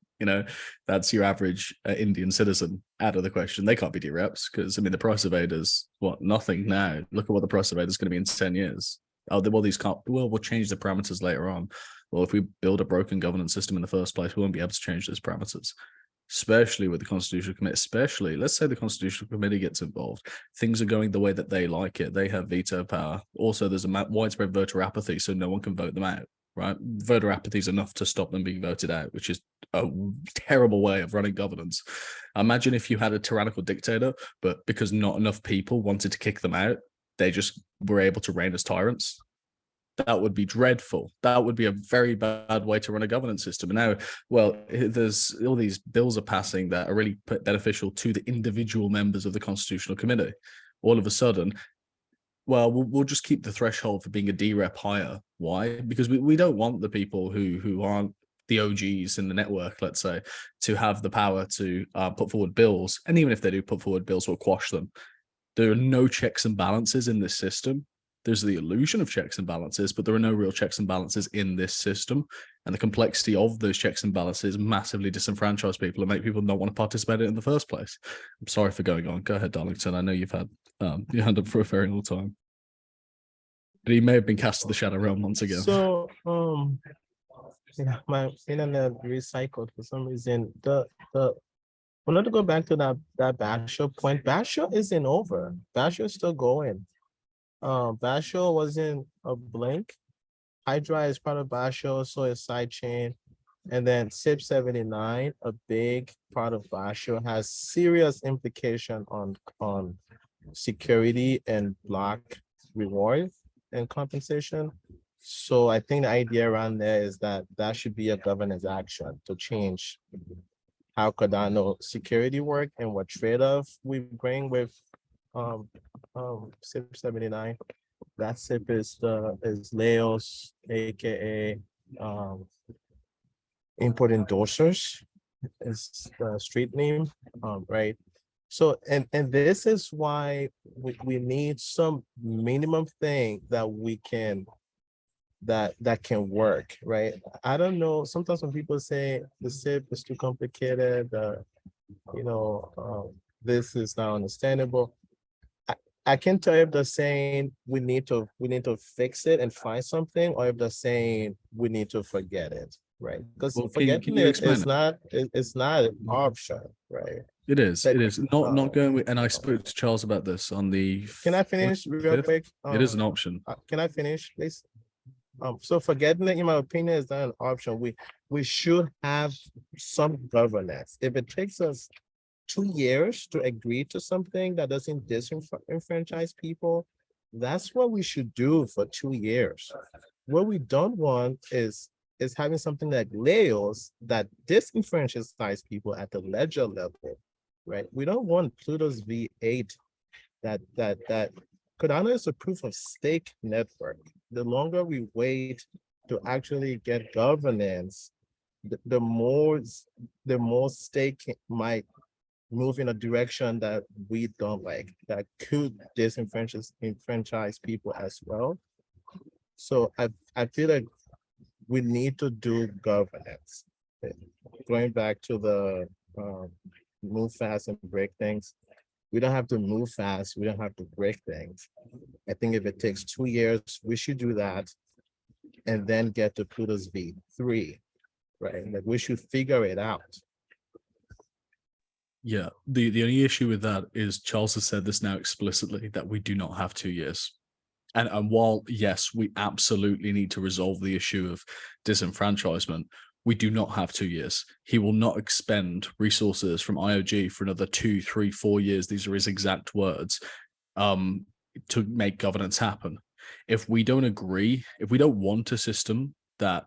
That's your average Indian citizen out of the question. They can't be DREPs because, I mean, the price of ADA is what, nothing now. Look at what the price of ADA is going to be in 10 years. Oh, well, these can't. Well, we'll change the parameters later on. Well, if we build a broken governance system in the first place, we won't be able to change those parameters, especially with the Constitutional Committee. Especially, let's say the Constitutional Committee gets involved. Things are going the way that they like it. They have veto power. Also, there's a widespread voter apathy, so no one can vote them out, right? Voter apathy is enough to stop them being voted out, which is a terrible way of running governance. Imagine if you had a tyrannical dictator, but because not enough people wanted to kick them out, they just were able to reign as tyrants. That would be dreadful. That would be a very bad way to run a governance system. And now, well, there's all these bills are passing that are really beneficial to the individual members of the Constitutional Committee. All of a sudden, well, we'll just keep the threshold for being a DREP higher. Why? Because we don't want the people who aren't the OGs in the network, let's say, to have the power to put forward bills. And even if they do put forward bills, we'll quash them. There are no checks and balances in this system. There's the illusion of checks and balances, but there are no real checks and balances in this system. And the complexity of those checks and balances massively disenfranchise people and make people not want to participate in it in the first place. I'm sorry for going on. Go ahead, Darlington. I know you've had your hand up for a very long time. But he may have been cast to the shadow realm once again. So, yeah, my internet recycled for some reason. I wanted to go back to that Basho point. Basho isn't over. Basho is still going. Basho wasn't a blink. Hydra is part of Basho, so is sidechain. And then SIP 79, a big part of Basho, has serious implication on security and block reward and compensation. So I think the idea around there is that that should be a governance action to change how Cardano security work and what trade-off we bring with SIP 79. That SIP is Leos, aka import endorsers is the street name, right? So, and this is why we need some minimum thing that we can, that can work, right? I don't know, sometimes when people say the SIP is too complicated, this is not understandable. I can tell if they're saying we need to fix it and find something, or if they're saying we need to forget it, right? Because Well, forgetting can you it explain is it? not, it's not an option, right? It is. Like, It is not uh, going with. And I spoke to Charles about this on the. Can I finish real 5th. quick? It is an option. Can I finish, please? So forgetting it, in my opinion, is not an option. We should have some governance. If it takes us 2 years to agree to something that doesn't disenfranchise people, that's what we should do for 2 years. What we don't want is having something like Leos that disenfranchise people at the ledger level, right? We don't want Pluto's V8 that Cardano is a proof of stake network. The longer we wait to actually get governance, the more stake might move in a direction that we don't like, that could disenfranchise people as well. So I feel like we need to do governance. Going back to the move fast and break things, we don't have to move fast, we don't have to break things. I think if it takes 2 years, we should do that and then get to Pluto's V3, right? Like we should figure it out. Yeah, the only issue with that is Charles has said this now explicitly that we do not have 2 years. And while, yes, we absolutely need to resolve the issue of disenfranchisement, we do not have 2 years. He will not expend resources from IOG for another 2, 3, 4 years. These are his exact words, to make governance happen. If we don't agree, if we don't want a system that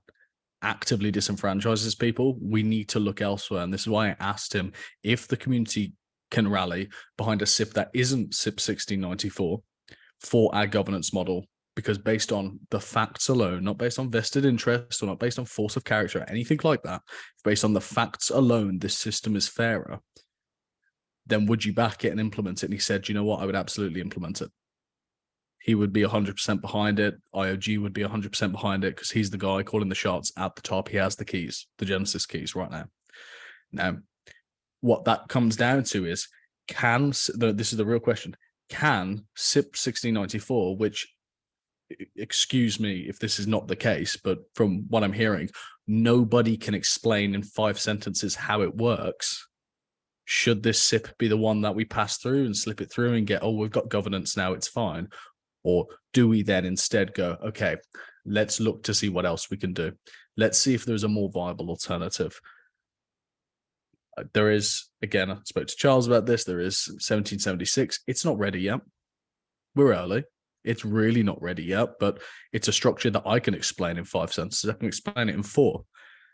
actively disenfranchises people, we need to look elsewhere. And this is why I asked him if the community can rally behind a SIP that isn't SIP 1694 for our governance model, because based on the facts alone, not based on vested interest or not based on force of character or anything like that, based on the facts alone, this system is fairer, then would you back it and implement it? And he said, you know what, I would absolutely implement it. He would be 100% behind it. IOG would be 100% behind it because he's the guy calling the shots at the top. He has the keys, the Genesis keys right now. Now, what that comes down to is, this is the real question, can SIP 1694, which, excuse me if this is not the case, but from what I'm hearing, nobody can explain in 5 sentences how it works. Should this SIP be the one that we pass through and slip it through and get, oh, we've got governance now, it's fine? Or do we then instead go, okay, let's look to see what else we can do. Let's see if there's a more viable alternative. There is, again, I spoke to Charles about this, there is 1776. It's not ready yet. We're early. It's really not ready yet, but it's a structure that I can explain in 5 sentences. I can explain it in 4.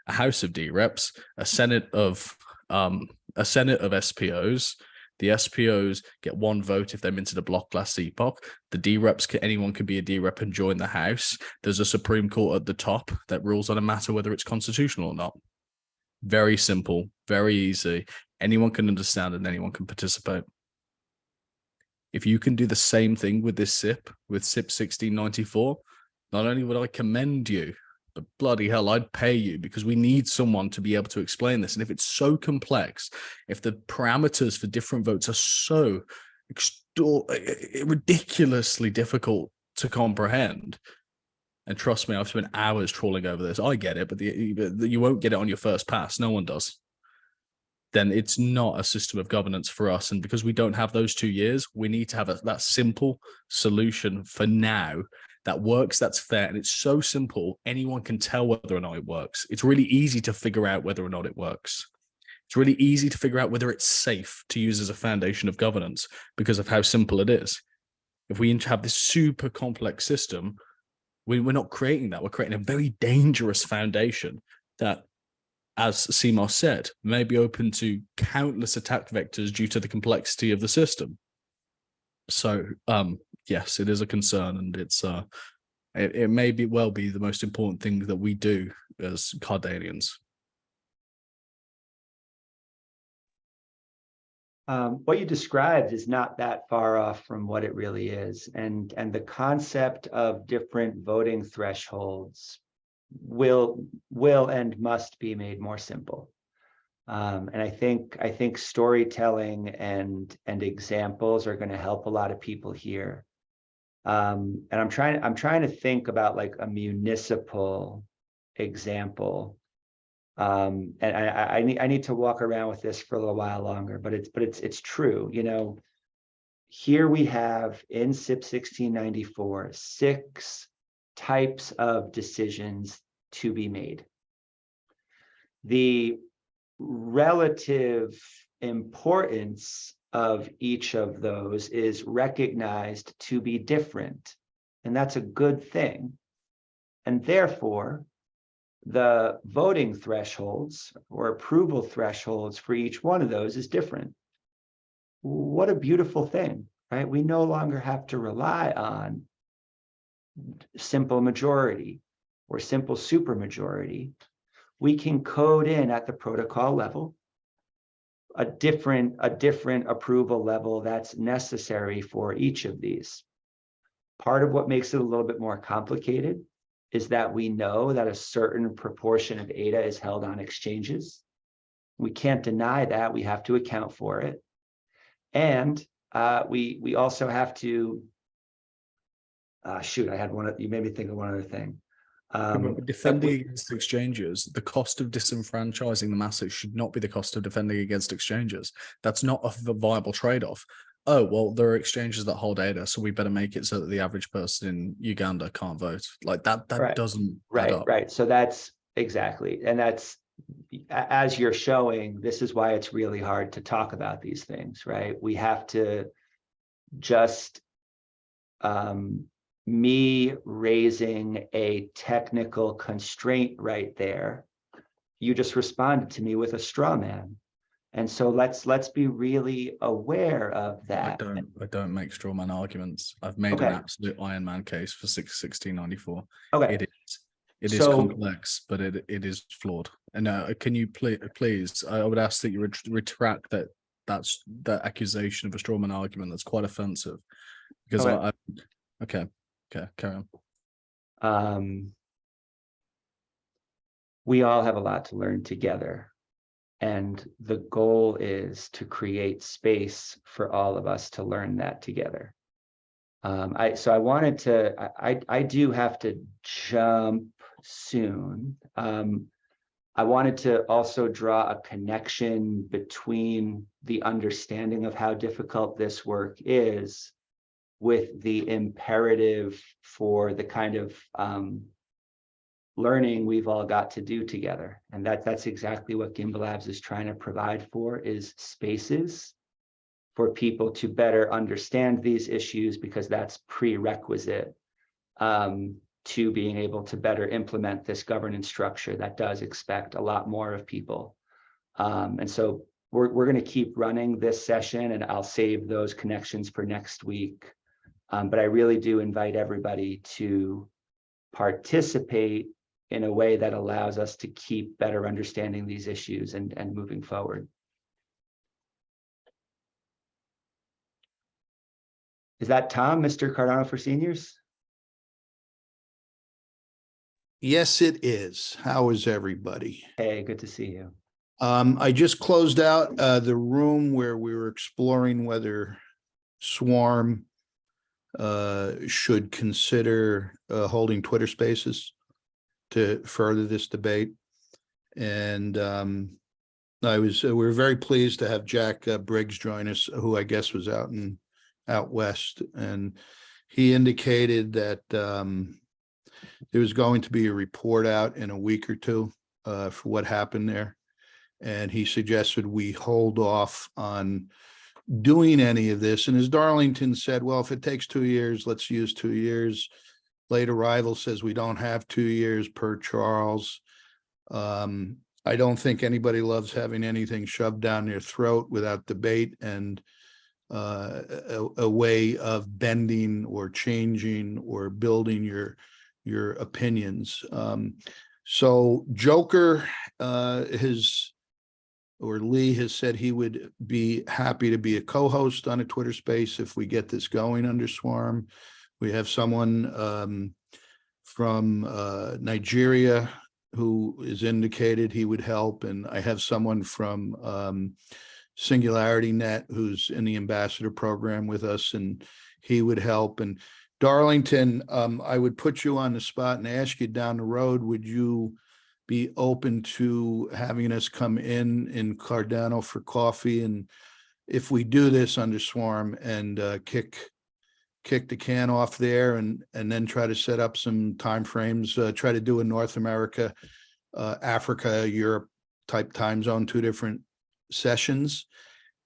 A House of D-Reps, a Senate of SPOs. The SPOs get 1 vote if they're minted a block last epoch. The D-Reps, anyone can be a D-Rep and join the House. There's a Supreme Court at the top that rules on a matter whether it's constitutional or not. Very simple, very easy. Anyone can understand and anyone can participate. If you can do the same thing with this SIP, with SIP 1694, not only would I commend you, but bloody hell, I'd pay you, because we need someone to be able to explain this. And if it's so complex, if the parameters for different votes are so ridiculously difficult to comprehend, and trust me, I've spent hours trawling over this. I get it, but you won't get it on your first pass. No one does. Then it's not a system of governance for us. And because we don't have those 2 years, we need to have that simple solution for now that works, that's fair. And it's so simple, anyone can tell whether or not it works. It's really easy to figure out whether or not it works. It's really easy to figure out whether it's safe to use as a foundation of governance because of how simple it is. If we have this super complex system, we're not creating that. We're creating a very dangerous foundation that, as Seymour said, may be open to countless attack vectors due to the complexity of the system. So, yes, it is a concern, and it may well be the most important thing that we do as Cardanians. What you described is not that far off from what it really is, and the concept of different voting thresholds will and must be made more simple. And I think storytelling and examples are going to help a lot of people here. And I'm trying to think about like a municipal example. And I need to walk around with this for a little while longer, but it's true. You know, here we have in SIP 1694 6 types of decisions to be made. The relative importance of each of those is recognized to be different, and that's a good thing. And therefore, the voting thresholds or approval thresholds for each one of those is different. What a beautiful thing, right? We no longer have to rely on simple majority or simple supermajority. We can code in at the protocol level a different approval level that's necessary for each of these. Part of what makes it a little bit more complicated is that we know that a certain proportion of ADA is held on exchanges. We can't deny that. We have to account for it. And we also have to, shoot, you made me think of one other thing. Defending against exchanges, the cost of disenfranchising the masses should not be the cost of defending against exchanges. That's not a viable trade-off. Oh, well, there are exchanges that hold ADA, so we better make it so that the average person in Uganda can't vote. Like that Right. doesn't add up. Right. So that's exactly, and that's, as you're showing, this is why it's really hard to talk about these things, right? We have to just, me raising a technical constraint right there, you just responded to me with a straw man. And so let's be really aware of that. I don't make straw man arguments. I've made an absolute Iron Man case for 1694. Okay. It is complex, but it is flawed. And can you please, I would ask that you retract that's that accusation of a straw man argument. That's quite offensive. Because okay, carry on. We all have a lot to learn together. And the goal is to create space for all of us to learn that together. I do have to jump soon. I wanted to also draw a connection between the understanding of how difficult this work is with the imperative for the kind of learning we've all got to do together. And that's exactly what Gimbalabs is trying to provide for, is spaces for people to better understand these issues, because that's prerequisite to being able to better implement this governance structure that does expect a lot more of people. And so we're going to keep running this session, and I'll save those connections for next week. But I really do invite everybody to participate in a way that allows us to keep better understanding these issues and moving forward. Is that Tom, Mr. Cardano for Seniors? Yes, it is. How is everybody? Hey, good to see you. I just closed out the room where we were exploring whether Swarm should consider holding Twitter Spaces to further this debate. And we were very pleased to have Jack Briggs join us, who I guess was out west, and he indicated that there was going to be a report out in a week or two for what happened there, and he suggested we hold off on doing any of this. And as Darlington said, well, if it takes 2 years, let's use 2 years. Late arrival says we don't have 2 years per Charles. I don't think anybody loves having anything shoved down their throat without debate and a way of bending or changing or building your opinions. So Joker Lee has said he would be happy to be a co-host on a Twitter space if we get this going under Swarm. We have someone from Nigeria who is indicated he would help, and I have someone from Singularity Net who's in the ambassador program with us, and he would help. And Darlington, I would put you on the spot and ask you down the road, would you be open to having us come in Cardano for coffee? And if we do this under Swarm and kick the can off there and then try to set up some timeframes, try to do a North America, Africa, Europe type time zone, 2 different sessions,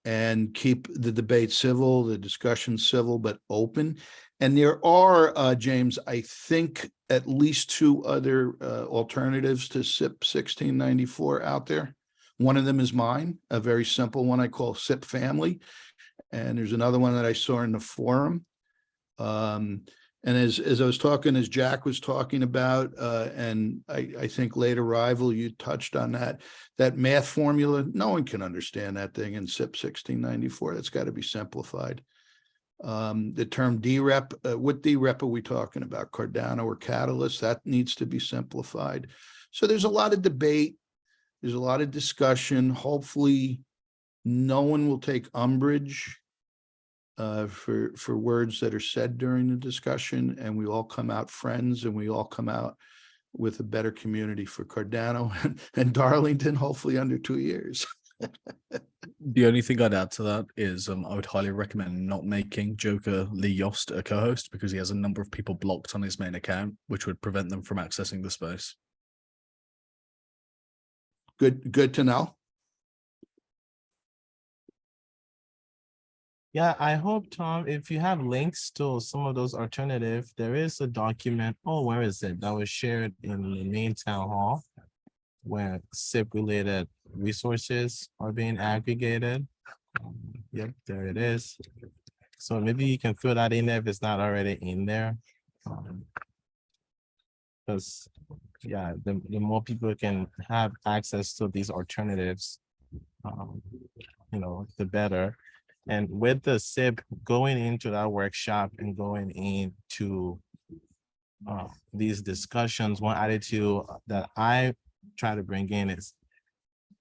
and keep the debate civil, the discussion civil, but open. And there are, James, I think at least 2 other alternatives to SIP 1694 out there. One of them is mine, a very simple one I call SIP Family. And there's another one that I saw in the forum. And as I was talking, as Jack was talking about, and I think late arrival, you touched on that math formula. No one can understand that thing in SIP 1694. That's got to be simplified. The term DREP, what DREP are we talking about? Cardano or Catalyst? That needs to be simplified. So there's a lot of debate. There's a lot of discussion. Hopefully no one will take umbrage for words that are said during the discussion, and we all come out friends, and we all come out with a better community for Cardano and Darlington, hopefully under 2 years. The only thing I'd add to that is I would highly recommend not making Joker Lee Yost a co-host, because he has a number of people blocked on his main account, which would prevent them from accessing the space. Good to know. Yeah, I hope, Tom, if you have links to some of those alternatives, there is a document, oh, where is it? That was shared in the main town hall where SIP related resources are being aggregated. Yep, there it is. So maybe you can fill that in there if it's not already in there. Because yeah, the more people can have access to these alternatives, the better. And with the SIP going into that workshop and going into these discussions, one attitude that I try to bring in is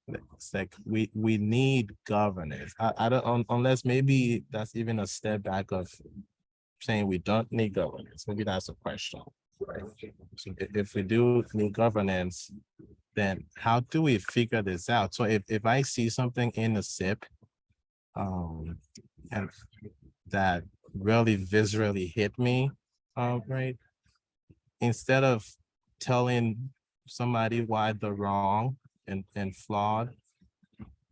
it's like we need governance. I don't, unless maybe that's even a step back of saying we don't need governance. Maybe that's a question. Right? So if we do need governance, then how do we figure this out? So if I see something in the SIP and that really viscerally hit me, right? Instead of telling somebody why they're wrong and flawed,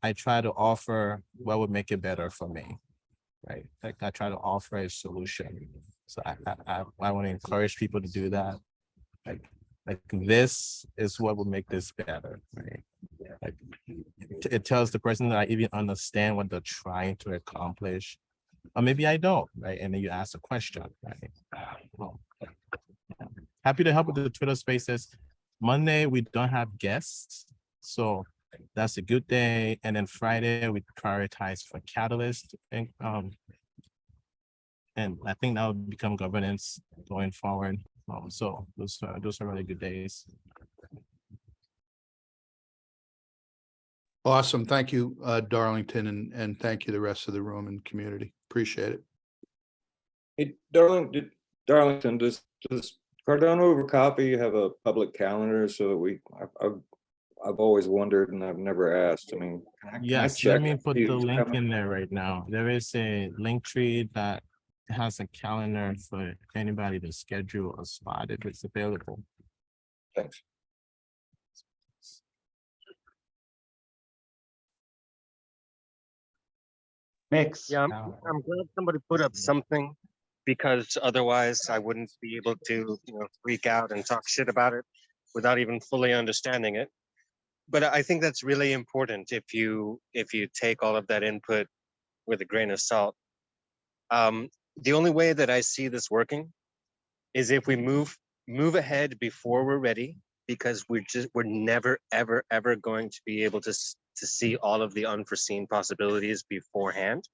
I try to offer what would make it better for me, right? Like I try to offer a solution. So I want to encourage people to do that. Like this is what will make this better, right? Like it tells the person that I even understand what they're trying to accomplish, or maybe I don't, right? And then you ask a question, right? Well, happy to help with the Twitter Spaces. Monday we don't have guests, so that's a good day. And then Friday we prioritize for Catalyst, and I think that will become governance going forward. So those are really good days. Awesome. Thank you, Darlington, and thank you the rest of the room and community. Appreciate it. Hey, Darlington, does Cardano over Coffee have a public calendar so that I've always wondered and I've never asked. I mean, Yes, let me put the link in there right now. There is a link tree that has a calendar for anybody to schedule a spot if it's available. Thanks. Mix. Yeah, I'm glad somebody put up something, because otherwise I wouldn't be able to, freak out and talk shit about it without even fully understanding it. But I think that's really important if you take all of that input with a grain of salt. The only way that I see this working is if we move ahead before we're ready, because we're never ever going to be able to see all of the unforeseen possibilities beforehand.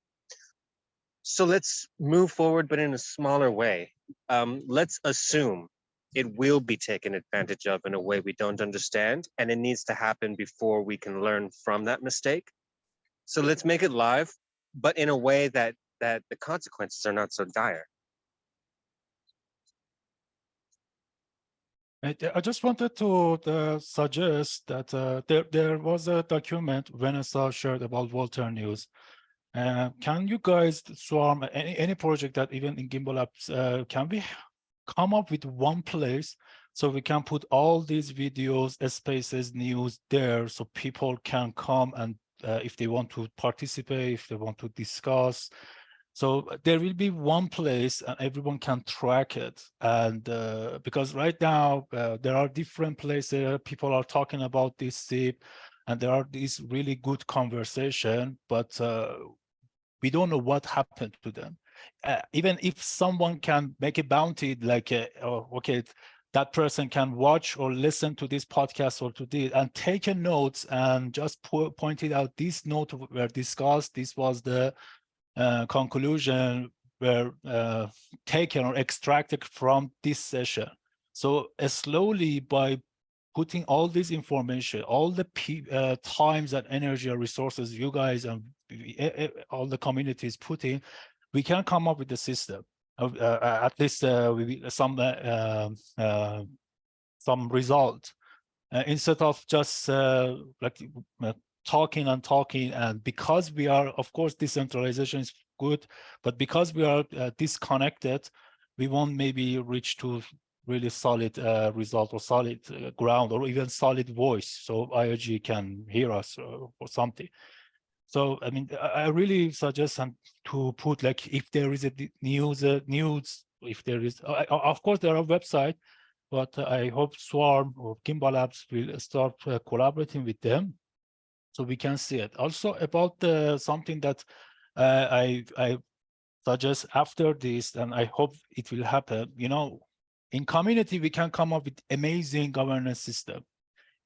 So let's move forward, but in a smaller way. Let's assume it will be taken advantage of in a way we don't understand, and it needs to happen before we can learn from that mistake. So let's make it live, but in a way that the consequences are not so dire. I just wanted to suggest that there was a document Vanessa shared about Walter News. Can you guys, Swarm, any project that even in Gimbalabs, can we come up with one place so we can put all these videos, spaces, news there, so people can come and if they want to participate, if they want to discuss. So there will be one place and everyone can track it. And because right now there are different places, people are talking about this SIP, and there are these really good conversation, but we don't know what happened to them. Even if someone can make a bounty, like, oh, okay, that person can watch or listen to this podcast or to this and take a notes and just pointed out this note were discussed. This was the conclusion were taken or extracted from this session. So slowly, by putting all this information, all the times and energy or resources you guys and all the communities put in, we can come up with the system. At least some result, instead of just like talking and talking. And because we are, of course, decentralization is good, but because we are disconnected, we won't maybe reach to really solid result or solid ground or even solid voice, so IOG can hear us or something. So I mean, I really suggest to put, like, if there is a news, if there is, of course there are websites, but I hope Swarm or Gimbalabs will start collaborating with them so we can see it. Also about something that I suggest after this, and I hope it will happen, in community, we can come up with amazing governance system,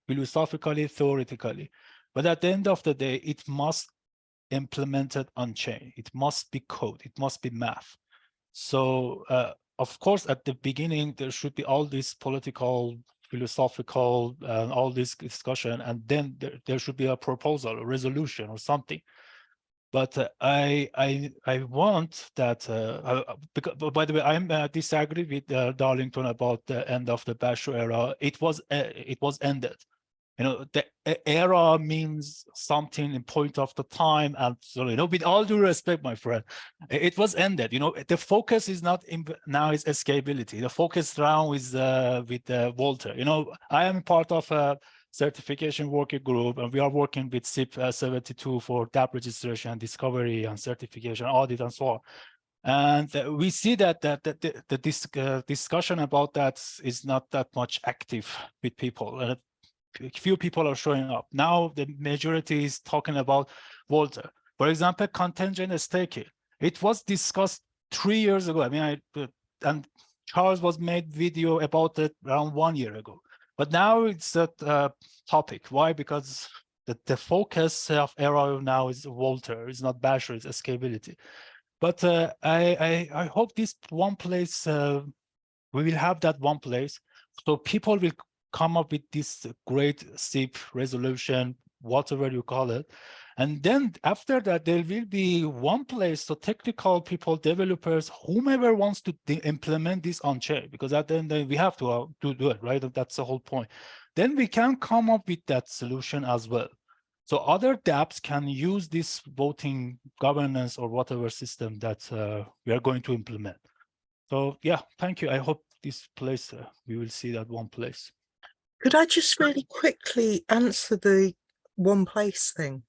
philosophically, theoretically, but at the end of the day, it must implemented on chain. It must be code. It must be math. So of course, at the beginning, there should be all this political, philosophical, all this discussion, and then there should be a proposal, a resolution, or something. But I want that. Because, by the way, I'm disagree with Darlington about the end of the Basho era. It was ended. The era means something in point of the time, and so, with all due respect, my friend, it was ended. The focus is not now is escapability. The focus now is with Walter. I am part of a certification working group, and we are working with SIP 72 for DApp registration, discovery, and certification, audit, and so on. And we see that the discussion about that is not that much active with people. Few people are showing up. Now the majority is talking about Walter. For example, contingent staking. It was discussed 3 years ago. I mean, and Charles was made video about it around 1 year ago. But now it's a topic. Why? Because the focus of era now is Walter. It's not Basho, it's escapability. But I hope this one place, we will have that one place, so people will come up with this great SIP resolution, whatever you call it. And then after that, there will be one place, so technical people, developers, whomever wants to implement this on chain, because at the end we have to do it, right? That's the whole point. Then we can come up with that solution as well. So other dApps can use this voting governance or whatever system that we are going to implement. So yeah, thank you. I hope this place, we will see that one place. Could I just really quickly answer the one place thing?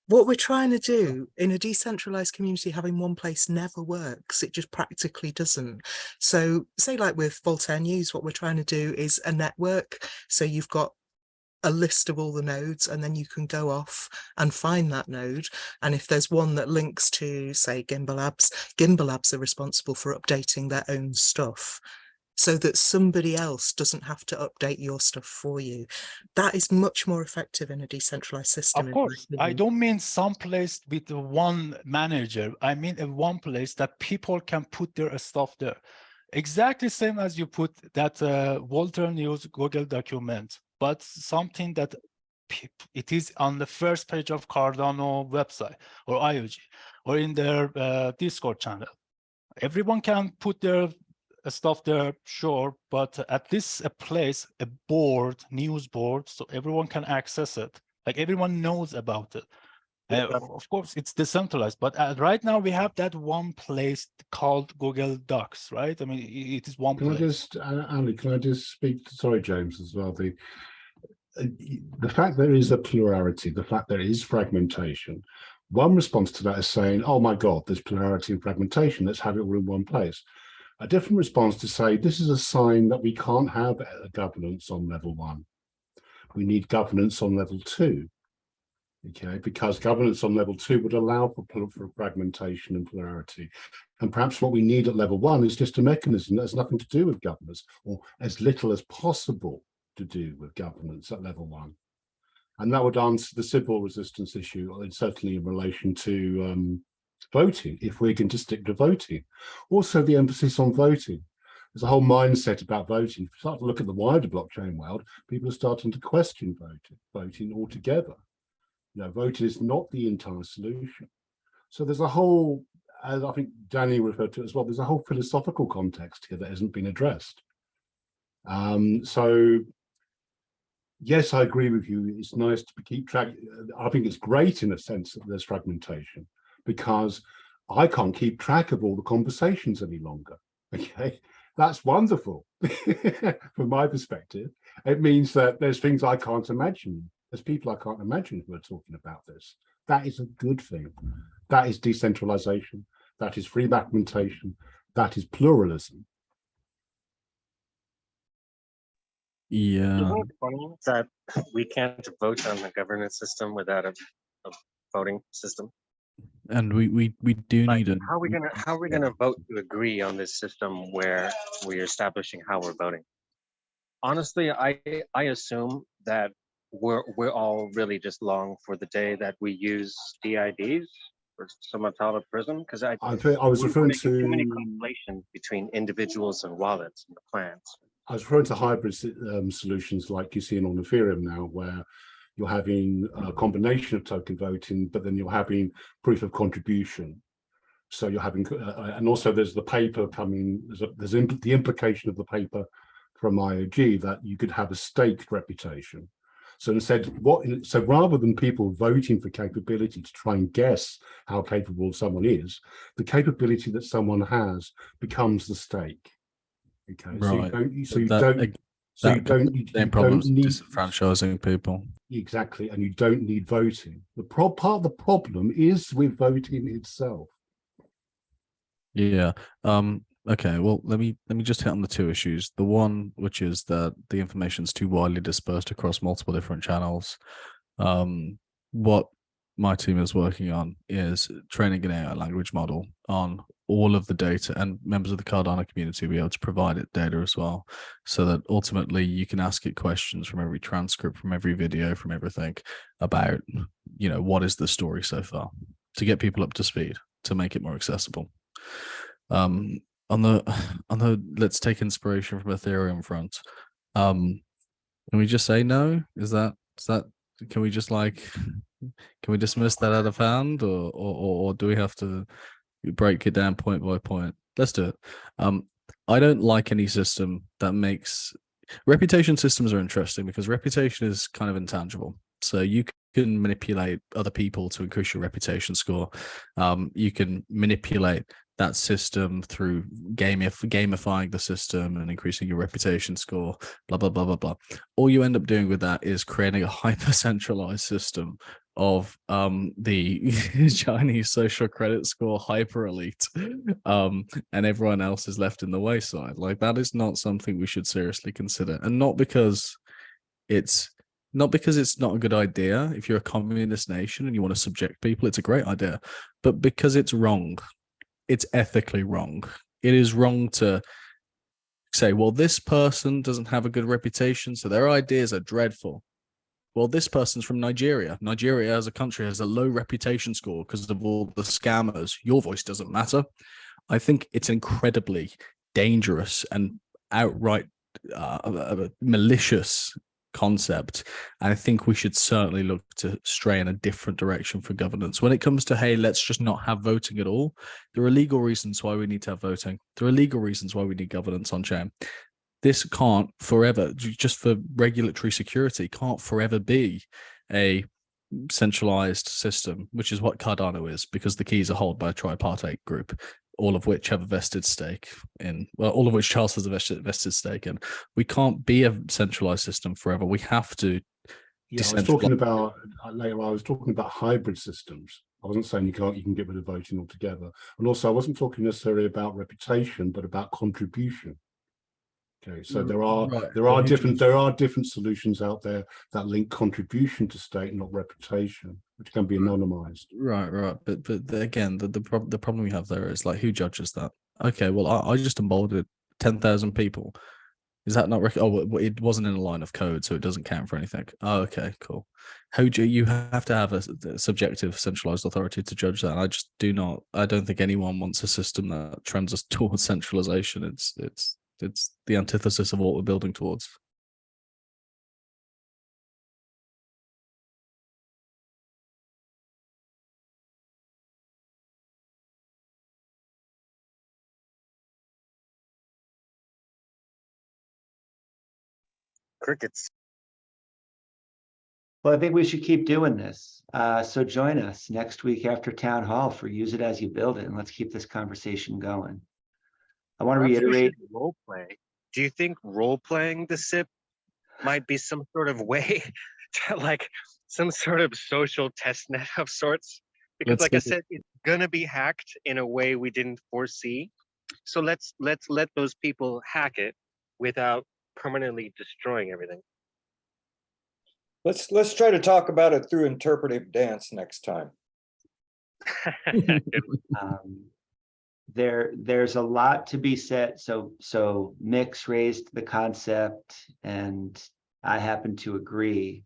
what we're trying to do in a decentralized community, having one place never works. It just practically doesn't. So say like with Voltaire News, what we're trying to do is a network. So you've got a list of all the nodes, and then you can go off and find that node. And if there's one that links to, say, Gimbalabs are responsible for updating their own stuff, so that somebody else doesn't have to update your stuff for you. That is much more effective in a decentralized system. Of course, I don't mean some place with one manager. I mean a one place that people can put their stuff there. Exactly same as you put that Walter News Google document, but something that it is on the first page of Cardano website or IOG or in their Discord channel. Everyone can put their stuff there, sure, but at least a place, a board, news board, so everyone can access it. Like everyone knows about it. Of course, it's decentralized, but right now we have that one place called Google Docs, right? I mean, it is one Can I place. just, Andy, can I just speak, sorry, James, as well, the fact there is a plurality, the fact there is fragmentation, one response to that is saying, oh my God, there's plurality and fragmentation, let's have it all in one place. A different response to say, this is a sign that we can't have a governance on level 1. We need governance on level 2. Okay, because governance on level 2 would allow for fragmentation and plurality. And perhaps what we need at level 1 is just a mechanism that has nothing to do with governance, or as little as possible to do with governance at level 1. And that would answer the civil resistance issue, and certainly in relation to voting, if we're going to stick to voting. Also, the emphasis on voting. There's a whole mindset about voting. If you start to look at the wider blockchain world, people are starting to question voting altogether. You know, voting is not the entire solution. So there's a whole, as I think Danny referred to it as well, there's a whole philosophical context here that hasn't been addressed. So yes, I agree with you. It's nice to keep track. I think it's great in a sense that there's fragmentation, because I can't keep track of all the conversations any longer. Okay, that's wonderful from my perspective. It means that there's things I can't imagine. There's people I can't imagine who are talking about this. That is a good thing. That is decentralization. That is free fragmentation. That is pluralism. Yeah. Isn't it funny that we can't vote on the governance system without a voting system? And we do Like, need a how are we gonna vote to agree on this system where we're establishing how we're voting? Honestly, I assume that we're all really just long for the day that we use DIDs or Sumatomo Prism, because I was referring making too many to conflations between individuals and wallets and the plans. I was referring to hybrid solutions like you're seeing on Ethereum now, where you're having a combination of token voting, but then you're having proof of contribution. So you're having, and also there's the paper coming, there's the implication of the paper from IOG that you could have a staked reputation. So instead, so rather than people voting for capability to try and guess how capable someone is, the capability that someone has becomes the stake. Okay, right. So you don't need disenfranchising people. Exactly, and you don't need voting. Part of the problem is with voting itself. Yeah. Okay, well, let me just hit on the two issues. The one, which is that the information is too widely dispersed across multiple different channels. What my team is working on is training an AI language model on all of the data, and members of the Cardano community will be able to provide it data as well, so that ultimately you can ask it questions from every transcript, from every video, from everything about, you know, what is the story so far, to get people up to speed, to make it more accessible. On the let's take inspiration from Ethereum front. Can we just say no? Is that can we just can we dismiss that out of hand, or do we have to break it down point by point? Let's do it. I don't like any system that makes reputation systems are interesting, because reputation is kind of intangible. So you can manipulate other people to increase your reputation score. You can manipulate that system through gamifying the system and increasing your reputation score, blah, blah, blah, blah, blah. All you end up doing with that is creating a hyper-centralized system of the Chinese social credit score hyper elite, and everyone else is left in the wayside. Like, that is not something we should seriously consider, and not because it's not a good idea. If you're a communist nation and you want to subject people, it's a great idea, but because it's wrong. It's ethically wrong. It is wrong to say, well, this person doesn't have a good reputation, so their ideas are dreadful. Well, this person's from Nigeria. Nigeria as a country has a low reputation score because of all the scammers. Your voice doesn't matter. I think it's incredibly dangerous and outright malicious concept. And I think we should certainly look to stray in a different direction for governance. When it comes to, hey, let's just not have voting at all, there are legal reasons why we need to have voting. There are legal reasons why we need governance on chain. This can't forever, just for regulatory security, can't forever be a centralized system, which is what Cardano is, because the keys are held by a tripartite group, all of which have a vested stake in, well, all of which Charles has a vested stake in. We can't be a centralized system forever. We have to. Yeah, I was talking about later. I was talking about hybrid systems. I wasn't saying you can get rid of voting altogether. And also, I wasn't talking necessarily about reputation, but about contribution. Okay, so there are different solutions out there that link contribution to state, not reputation, which can be anonymized. Right. But again, the problem we have there is, like, who judges that? Okay, well, I just onboarded 10,000 people. Is that not? It wasn't in a line of code, so it doesn't count for anything. Oh, okay, cool. How do you have to have a subjective centralized authority to judge that? And I don't think anyone wants a system that trends us towards centralization. It's the antithesis of what we're building towards. Crickets. Well, I think we should keep doing this. So join us next week after town hall for Use It As You Build It, and let's keep this conversation going. I want to Perhaps we reiterate. should role play. Do you think role playing the SIP might be some sort of way to, like, some sort of social test net of sorts? Because, like I said, it's gonna be hacked in a way we didn't foresee. So let's let those people hack it without permanently destroying everything. Let's try to talk about it through interpretive dance next time. There's a lot to be said. So Mix raised the concept, and I happen to agree.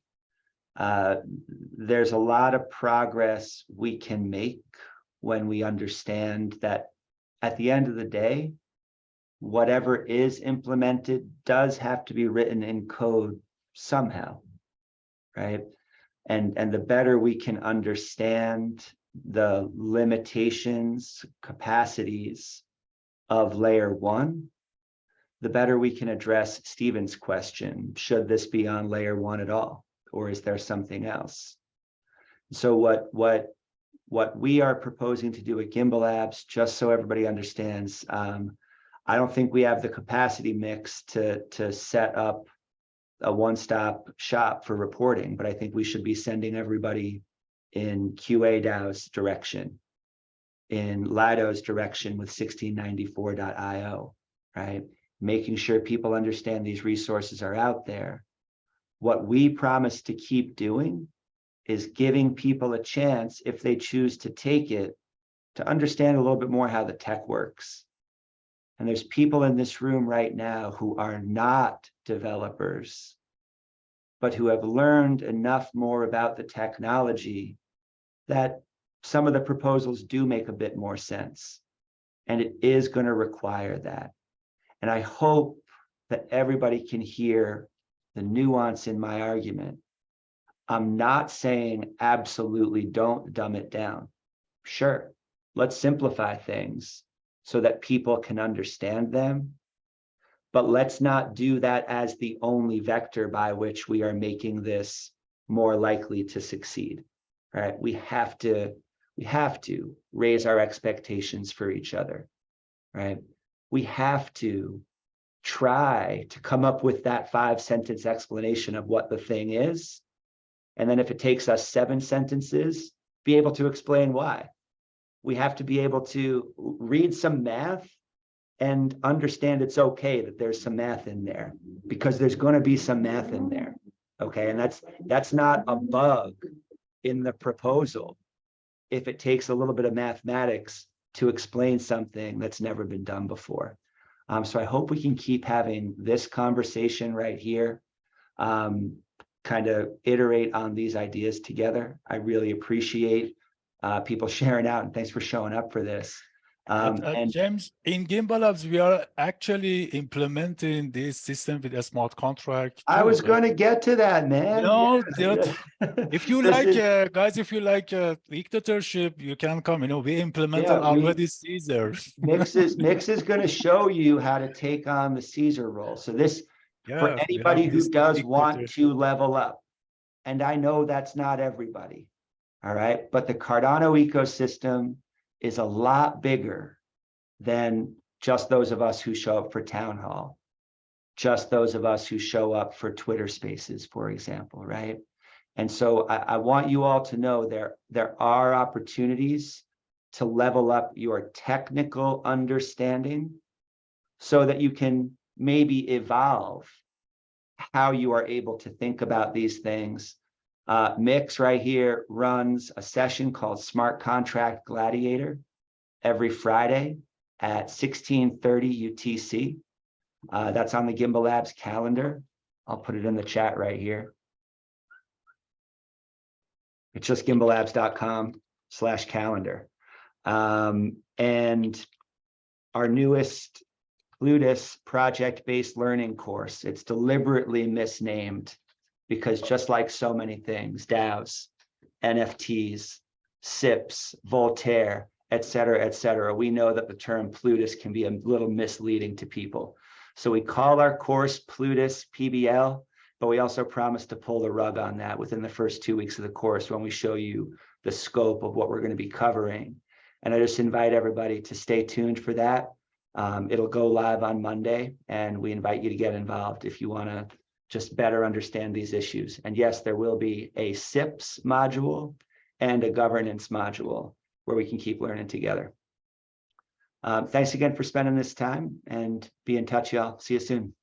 There's a lot of progress we can make when we understand that at the end of the day, whatever is implemented does have to be written in code somehow, right? And the better we can understand the limitations, capacities of layer one, the better we can address Stephen's question. Should this be on layer one at all? Or is there something else? So what we are proposing to do at Gimbalabs, just so everybody understands, I don't think we have the capacity mix to set up a one-stop shop for reporting, but I think we should be sending everybody in QA-DAO's direction, in Lado's direction with 1694.io, right? Making sure people understand these resources are out there. What we promise to keep doing is giving people a chance, if they choose to take it, to understand a little bit more how the tech works. And there's people in this room right now who are not developers, but who have learned enough more about the technology that some of the proposals do make a bit more sense. And it is going to require that. And I hope that everybody can hear the nuance in my argument. I'm not saying absolutely don't dumb it down. Sure, let's simplify things so that people can understand them. But let's not do that as the only vector by which we are making this more likely to succeed, right? We have to raise our expectations for each other, right? We have to try to come up with that 5-sentence explanation of what the thing is. And then if it takes us 7 sentences, be able to explain why. We have to be able to read some math and understand it's okay that there's some math in there, because there's going to be some math in there. Okay, and that's not a bug in the proposal if it takes a little bit of mathematics to explain something that's never been done before. So I hope we can keep having this conversation right here, kind of iterate on these ideas together. I really appreciate people sharing out, and thanks for showing up for this. And James, in Gimbalabs, we are actually implementing this system with a smart contract. I was going to get to that, man. If you like, guys, if you like dictatorship, you can come. We implemented Yeah, already Caesar. Mix is going to show you how to take on the Caesar role. So this, for Yes, we anybody have who this does want dictatorship. to level up, and I know that's not everybody, all right? But the Cardano ecosystem is a lot bigger than just those of us who show up for town hall, just those of us who show up for Twitter spaces, for example, right? And so I want you all to know there are opportunities to level up your technical understanding so that you can maybe evolve how you are able to think about these things. Mix right here runs a session called Smart Contract Gladiator every Friday at 16:30 UTC. That's on the Gimbalabs calendar. I'll put it in the chat right here. It's just gimbalabs.com/calendar. And our newest Plutus project-based learning course, it's deliberately misnamed because just like so many things, DAOs, NFTs, SIPs, Voltaire, et cetera, we know that the term Plutus can be a little misleading to people. So we call our course Plutus PBL, but we also promise to pull the rug on that within the first 2 weeks of the course when we show you the scope of what we're going to be covering. And I just invite everybody to stay tuned for that. It'll go live on Monday, and we invite you to get involved if you want to just better understand these issues. And yes, there will be a SIPs module and a governance module where we can keep learning together. Thanks again for spending this time, and be in touch, y'all. See you soon.